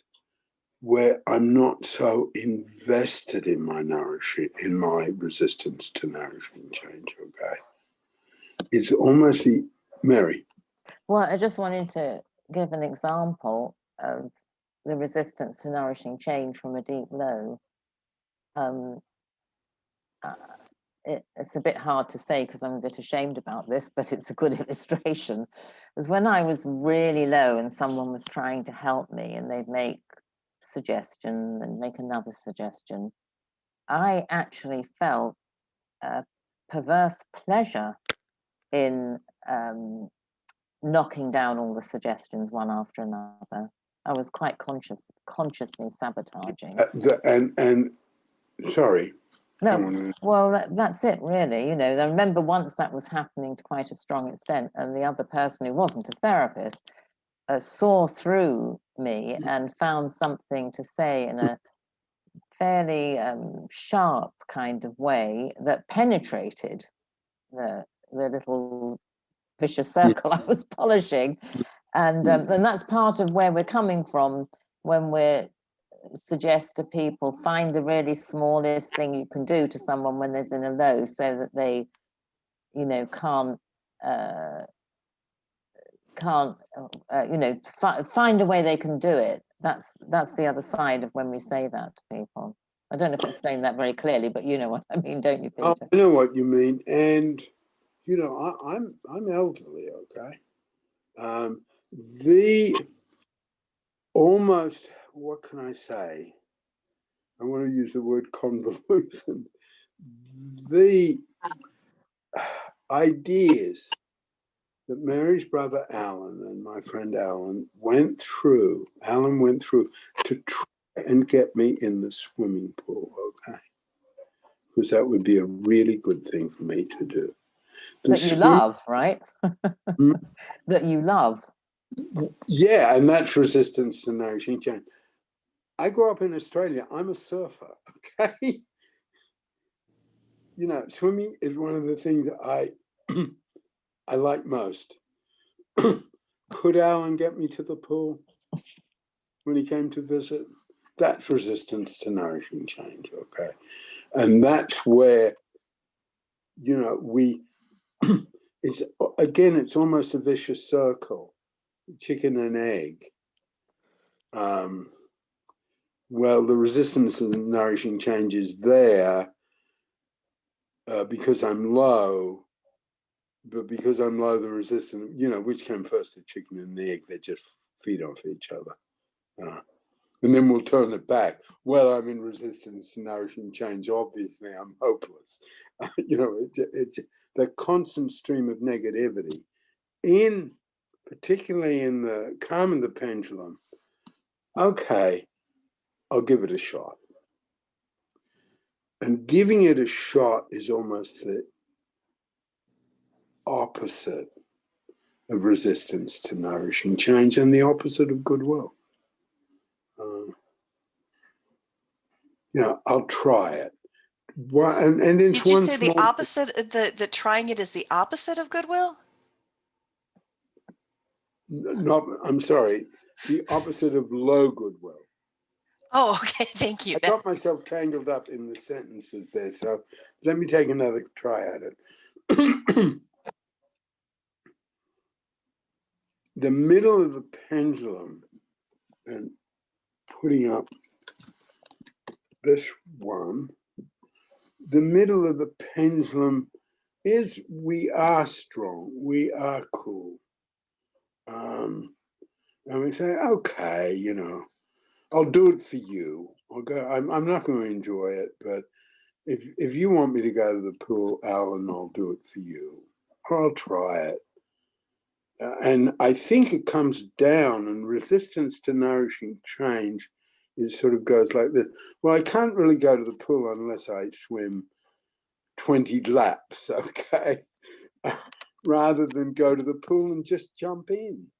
where I'm not so invested in my in my resistance to nourishing change, okay? It's almost the, Mary. Well, I just wanted to give an example of the resistance to nourishing change from a deep low. It's a bit hard to say because I'm a bit ashamed about this, but it's a good illustration. It was when I was really low and someone was trying to help me and they'd make suggestion and make another suggestion. I actually felt a perverse pleasure in knocking down all the suggestions one after another. I was quite consciously sabotaging. And sorry. No, well, that's it, really. You know, I remember once that was happening to quite a strong extent, and the other person who wasn't a therapist saw through me and found something to say in a fairly sharp kind of way that penetrated the little vicious circle I was polishing. And that's part of where we're coming from when we suggest to people, find the really smallest thing you can do to someone when there's in a low so that they, you know, can't find a way they can do it. That's the other side of when we say that to people. I don't know if I explained that very clearly, but you know what I mean, don't you, Peter? Oh, I know what you mean. And, you know, I'm elderly, okay? The almost, what can I say? I want to use the word convolution. The ideas that Mary's brother Alan and my friend Alan went through to try and get me in the swimming pool, okay? Because that would be a really good thing for me to do. That you love, right? That you love. Yeah, and that's resistance to nourishing change. I grew up in Australia. I'm a surfer, okay? You know, swimming is one of the things that I like most. Could Alan get me to the pool? when he came to visit. That's resistance to nourishing change, okay? And that's where, you know, it's almost a vicious circle, chicken and egg. Well, the resistance to nourishing change is there because I'm low, but because I'm low, the resistance, you know, which came first, the chicken and the egg, they just feed off each other. And then we'll turn it back. Well, I'm in resistance to nourishing change. Obviously, I'm hopeless. You know, it's the constant stream of negativity, particularly in the calm and the pendulum. Okay, I'll give it a shot. And giving it a shot is almost the opposite of resistance to nourishing change and the opposite of goodwill. I'll try it. And it's Did you one say the small opposite, that trying it is the opposite of goodwill? No, I'm sorry, the opposite of low goodwill. Oh, okay, thank you. I got myself tangled up in the sentences there, so let me take another try at it. The middle of the pendulum, and putting up this one, the middle of the pendulum is we are strong, we are cool. And we say, okay, you know, I'll do it for you. I'll go. I'm not going to enjoy it, but if you want me to go to the pool, Alan, I'll do it for you. I'll try it. And I think it comes down, and resistance to nourishing change is sort of goes like this. Well, I can't really go to the pool unless I swim 20 laps, okay? Rather than go to the pool and just jump in.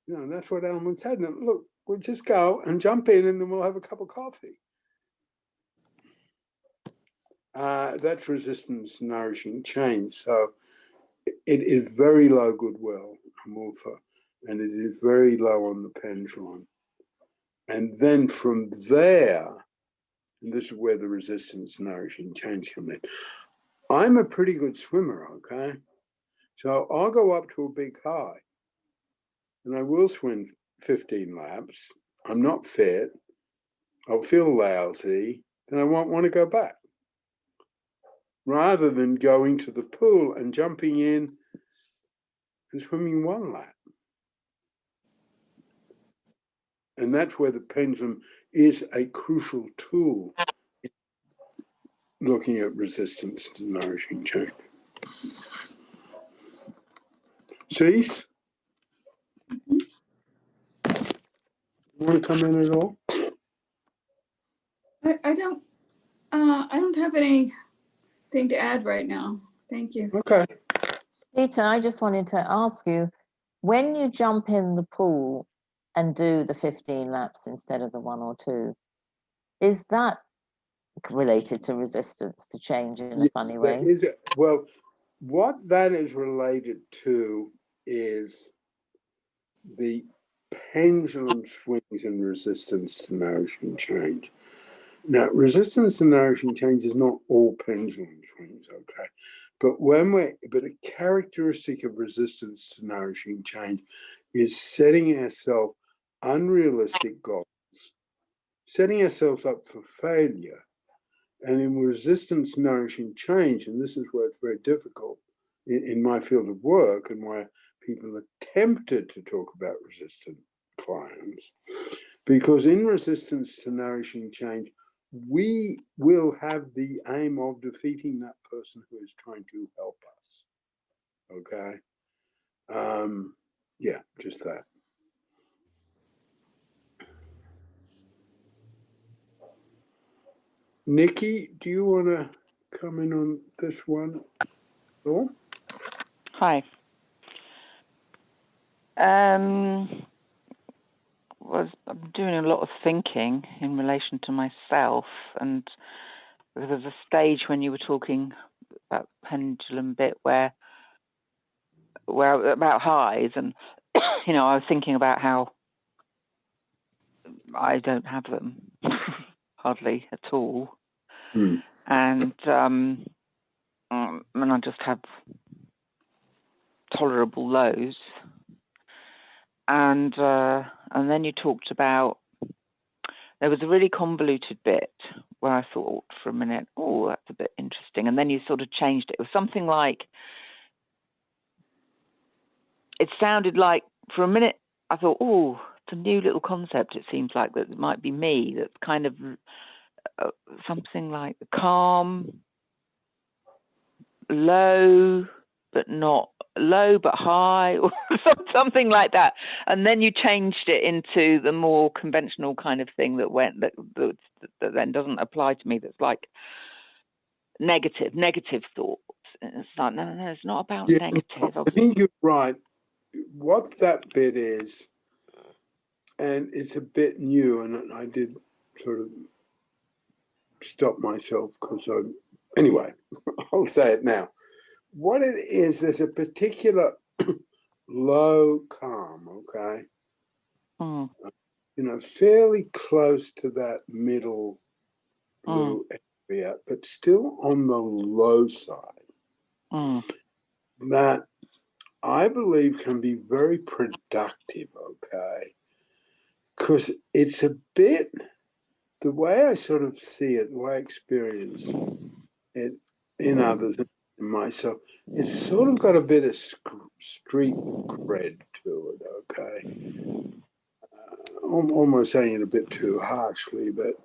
You know, that's what Alan said. And look, we'll just go and jump in and then we'll have a cup of coffee. That's resistance to nourishing change. So it is very low goodwill, and it is very low on the pendulum. And then from there, and this is where the resistance to nourishing change comes in. I'm a pretty good swimmer, okay? So I'll go up to a big high and I will swim 15 laps. I'm not fit. I'll feel lousy, and I won't want to go back. Rather than going to the pool and jumping in and swimming one lap. And that's where the pendulum is a crucial tool in looking at resistance to nourishing change. Cease? You want to come in at all? I don't have anything to add right now. Thank you. Okay. Peter, I just wanted to ask you, when you jump in the pool and do the 15 laps instead of the 1 or 2, is that related to resistance to change in a funny way? Well, what that is related to is the pendulum swings in resistance to nourishing change. Now, resistance to nourishing change is not all pendulum swings, okay? But a characteristic of resistance to nourishing change is setting ourselves unrealistic goals, setting ourselves up for failure. And in resistance to nourishing change, and this is where it's very difficult in my field of work and why people are tempted to talk about resistant clients, because in resistance to nourishing change, we will have the aim of defeating that person who is trying to help us. Okay. Yeah, just that. Nikki, do you want to come in on this one? Or? Hi. I'm doing a lot of thinking in relation to myself, and there was a stage when you were talking about the pendulum bit where about highs, and you know, I was thinking about how I don't have them hardly at all, Mm. and I just have tolerable lows. And then you talked about, there was a really convoluted bit where I thought for a minute, oh, that's a bit interesting, and then you sort of changed it. It was something like, it sounded like for a minute I thought, oh, it's a new little concept. It seems like that it might be me. That's kind of something like calm, low, but not low, but high, or something like that. And then you changed it into the more conventional kind of thing that then doesn't apply to me. That's like negative thoughts. And it's like, no, it's not about negative. I think you're right. What that bit is, and it's a bit new, and I did sort of stop myself because anyway, I'll say it now. What it is, there's a particular low calm, okay? Fairly close to that middle blue area, but still on the low side. That I believe can be very productive, okay? Because it's a bit, the way I sort of see it, the way I experience it in others, in myself, it's sort of got a bit of street cred to it, okay? Almost saying it a bit too harshly, but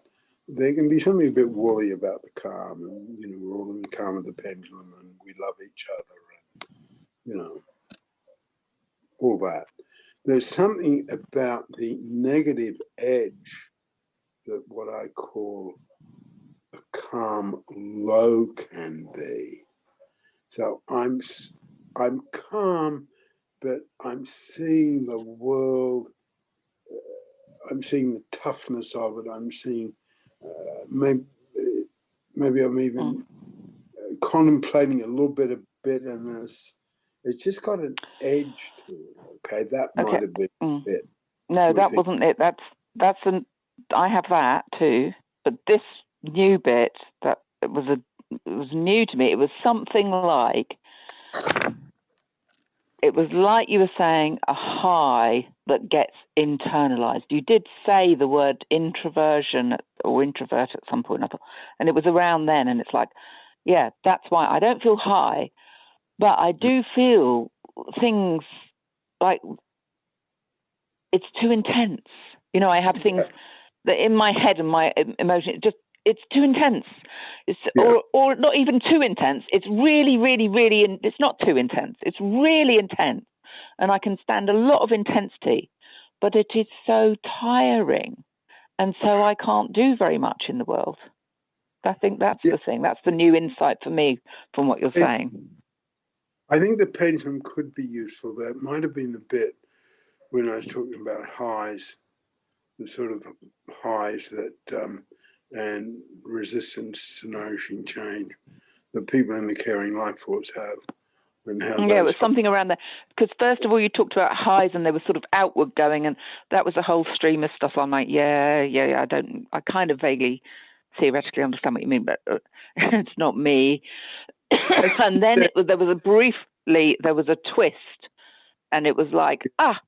there can be something a bit woolly about the calm, and we're all in the calm of the pendulum, and we love each other, and all that. There's something about the negative edge that what I call a calm low can be. So I'm calm, but I'm seeing the world. I'm seeing the toughness of it. I'm seeing maybe I'm even contemplating a little bit of bitterness. It's just got an edge to it. Okay, that might have been a bit. No, that wasn't it. I have that too. But this new bit, that it was new to me. It was something like, it was like you were saying a high that gets internalized. You did say the word introversion or introvert at some point, I thought, and it was around then. And it's like, yeah, that's why I don't feel high, but I do feel things like it's too intense. I have things that in my head and my emotion, it's too intense. Or not even too intense. It's really, really, really, it's not too intense. It's really intense. And I can stand a lot of intensity, but it is so tiring. And so I can't do very much in the world. I think that's the thing. That's the new insight for me from what you're saying. I think the pendulum could be useful. That might have been the bit when I was talking about highs, the sort of highs that and resistance to nourishing change that people in the caring life force have. And how it was something around there. Because first of all, you talked about highs and they were sort of outward going, and that was a whole stream of stuff. I'm like, I kind of vaguely theoretically understand what you mean, but it's not me. And then there was a twist, and it was like, that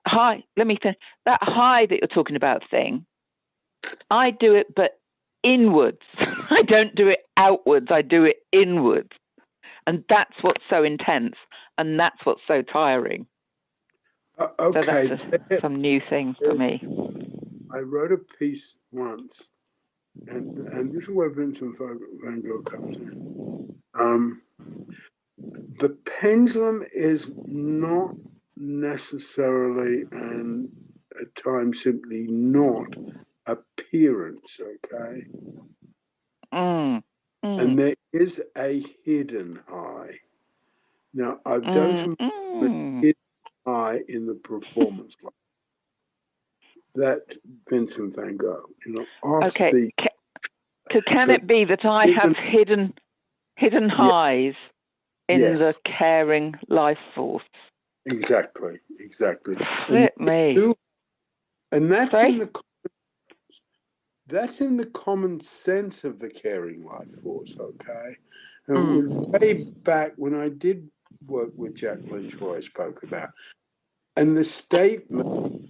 high. Let me think. That high that you're talking about thing, I do it, but inwards. I don't do it outwards. I do it inwards, and that's what's so intense, and that's what's so tiring. Okay, so that's some new thing for me. I wrote a piece once, and this is where Vincent van Gogh comes in. The pendulum is not necessarily, and at times simply not, appearance, okay? And there is a hidden high. Now, I've done some hidden high in the performance life. That Vincent van Gogh, okay. Can it be that I have hidden highs in the caring life force? Exactly. Flip me. And that's Sorry? in the common sense of the caring life force, okay? And way back when I did work with Jacqueline Choi, I spoke about, and the statement,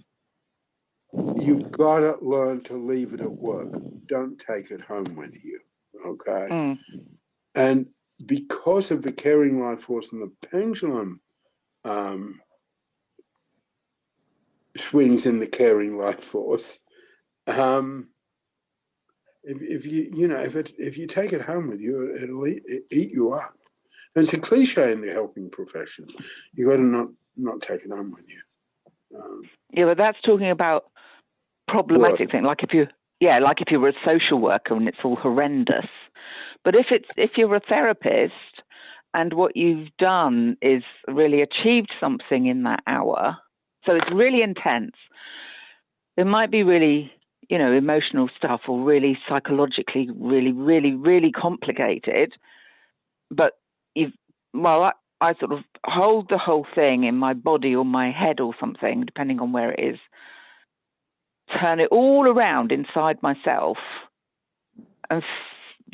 you've got to learn to leave it at work. Don't take it home with you, okay? And because of the caring life force and the pendulum swings in the caring life force, if you take it home with you, it'll eat you up. And it's a cliche in the helping profession. You got to not take it home with you. Yeah, but that's talking about problematic things. Like if you were a social worker and it's all horrendous. But if you're a therapist and what you've done is really achieved something in that hour, so it's really intense. It might be really, emotional stuff or really psychologically really, really, really complicated. But I sort of hold the whole thing in my body or my head or something, depending on where it is, turn it all around inside myself and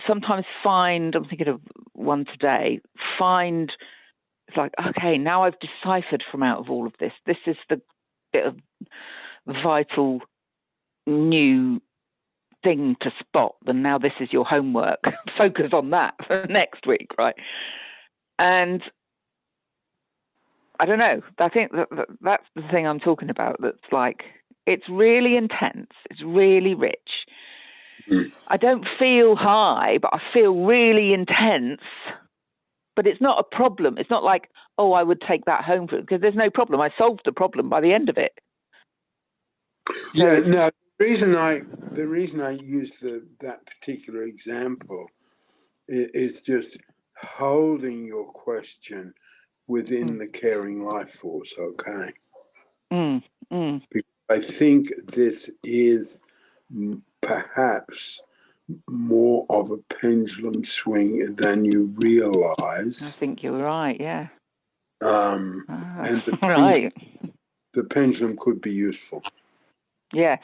sometimes find, I'm thinking of one today, it's like, okay, now I've deciphered from out of all of this. This is the bit of vital new thing to spot, and now this is your homework. Focus on that for next week, right? And I don't know. I think that's the thing I'm talking about. That's like, it's really intense. It's really rich. I don't feel high, but I feel really intense. But it's not a problem. It's not like, oh, I would take that home because there's no problem. I solved the problem by the end of it. Yeah. No. The reason I use that particular example is just holding your question within the caring life force, okay? Because I think this is perhaps more of a pendulum swing than you realize. I think you're right, yeah. And the pendulum could be useful. Yes,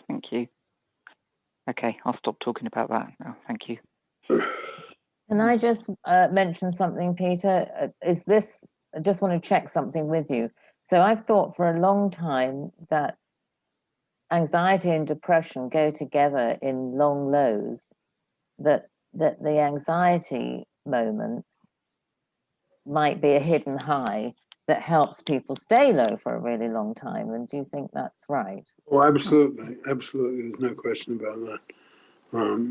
thank you. Okay, I'll stop talking about that now. Thank you. Can I just mention something, Peter? I just want to check something with you. So I've thought for a long time that anxiety and depression go together in long lows, that the anxiety moments might be a hidden high that helps people stay low for a really long time. And do you think that's right? Oh, absolutely. Absolutely. There's no question about that.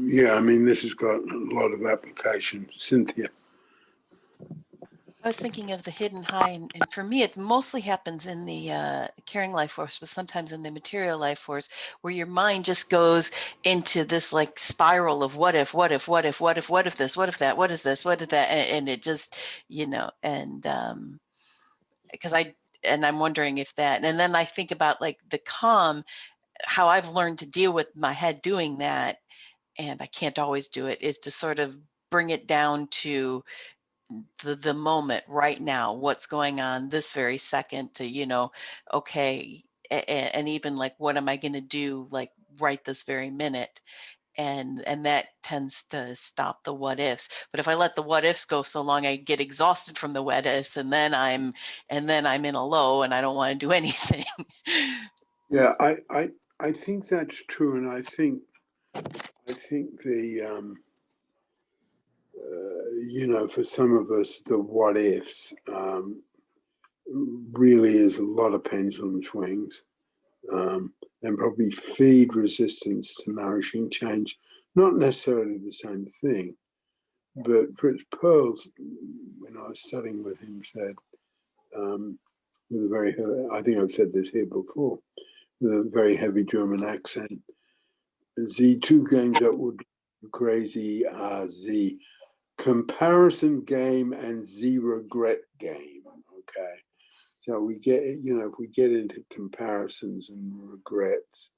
Yeah, I mean, this has got a lot of application. Cynthia. I was thinking of the hidden high, and for me, it mostly happens in the caring life force, but sometimes in the material life force, where your mind just goes into this like spiral of what if this, what if that, what is this, what is that, and it just, and because I'm wondering if that, and then I think about like the calm, how I've learned to deal with my head doing that, and I can't always do it, is to sort of bring it down to the moment right now, what's going on this very second, to okay, and even like what am I going to do like right this very minute, and that tends to stop the what ifs. But if I let the what ifs go so long, I get exhausted from the what ifs, and then I'm in a low and I don't want to do anything. Yeah, I think that's true, and I think the for some of us, the what ifs really is a lot of pendulum swings, and probably feed resistance to nourishing change. Not necessarily the same thing, but Fritz Perls, when I was studying with him, said, with a very, I think I've said this here before, with a very heavy German accent, the two games that would be crazy are the comparison game and the regret game. Okay, so we get, if we get into comparisons and regrets,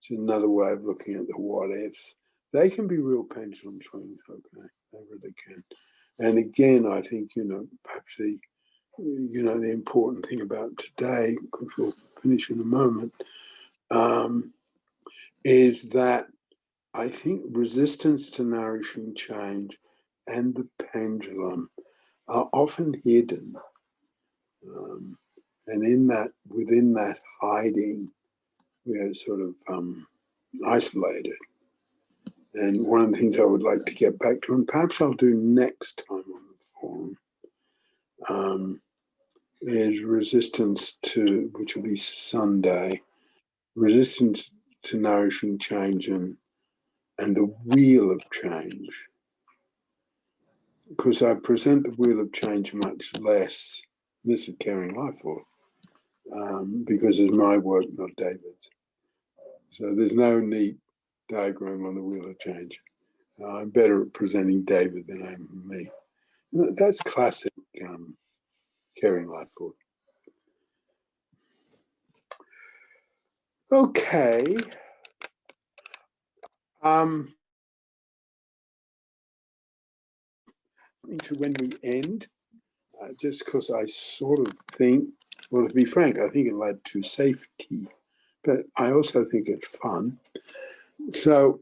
it's another way of looking at the what ifs. They can be real pendulum swings. Okay, they really can. And again, I think perhaps the important thing about today, which we'll finish in a moment, is that I think resistance to nourishing change and the pendulum are often hidden. And within that hiding, we are sort of isolated. And one of the things I would like to get back to, and perhaps I'll do next time on the forum, is resistance to, which will be Sunday, resistance to nourishing change and the wheel of change. Because I present the wheel of change much less, this is Caring Life Force, because it's my work, not David's. So there's no neat diagram on the wheel of change. I'm better at presenting David than I am me. That's classic Caring Life Force. Okay. To when we end, just because I sort of think, well, to be frank, I think it'll add to safety, but I also think it's fun. So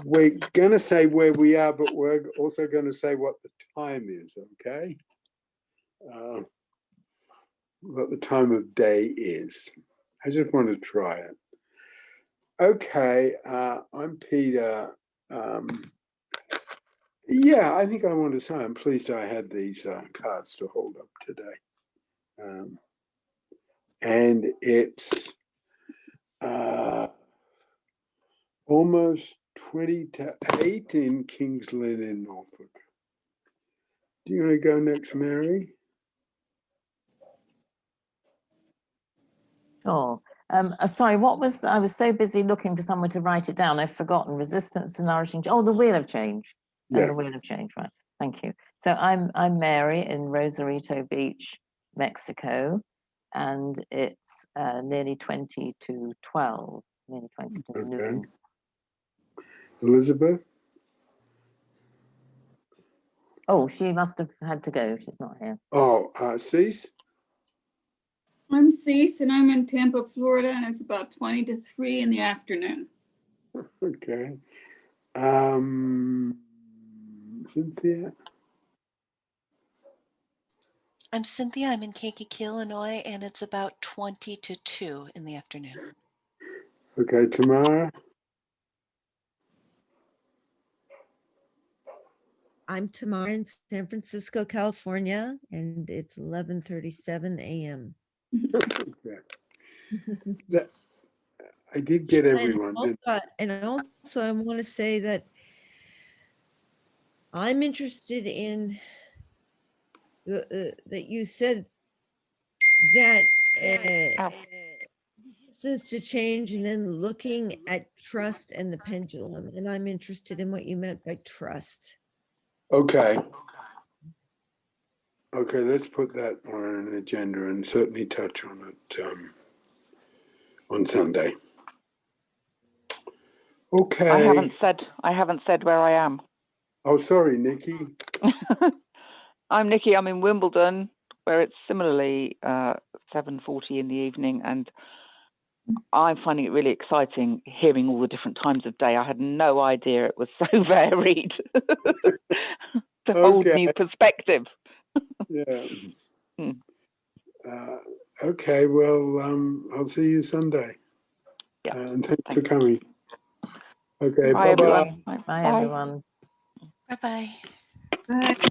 we're going to say where we are, but we're also going to say what the time is, okay? What the time of day is. I just want to try it. Okay, I'm Peter. Yeah, I think I want to say I'm pleased I had these cards to hold up today. And it's almost 20 to 8 in King's Lynn in Norfolk. Do you want to go next, Mary? Sure. Sorry, what was, I was so busy looking for someone to write it down, I've forgotten. Resistance to nourishing, oh, the wheel of change. Yeah. The wheel of change, right. Thank you. So I'm Mary in Rosarito Beach, Mexico, and it's nearly 20 to 12, nearly 20 to noon. Elizabeth? Oh, she must have had to go. She's not here. Oh, Cease? I'm Cease and I'm in Tampa, Florida, and it's about 20 to 3 in the afternoon. Okay. Cynthia? I'm Cynthia. I'm in Kankakee, Illinois, and it's about 20 to 2 in the afternoon. Okay, Tamara? I'm Tamara in San Francisco, California, and it's 11:37 a.m. Okay. I did get everyone. And also I want to say that I'm interested in that you said that resistance to change and then looking at trust and the pendulum. And I'm interested in what you meant by trust. Okay. Okay, let's put that on an agenda and certainly touch on it on Sunday. Okay. I haven't said where I am. Oh, sorry, Nikki. I'm Nikki. I'm in Wimbledon, where it's similarly 7:40 in the evening, and I'm finding it really exciting hearing all the different times of day. I had no idea it was so varied. It's a whole new perspective. Yeah. Okay, well, I'll see you Sunday. Yeah. And thanks for coming. Okay, bye, bye-bye. everyone. Bye, everyone. Bye-bye. Bye.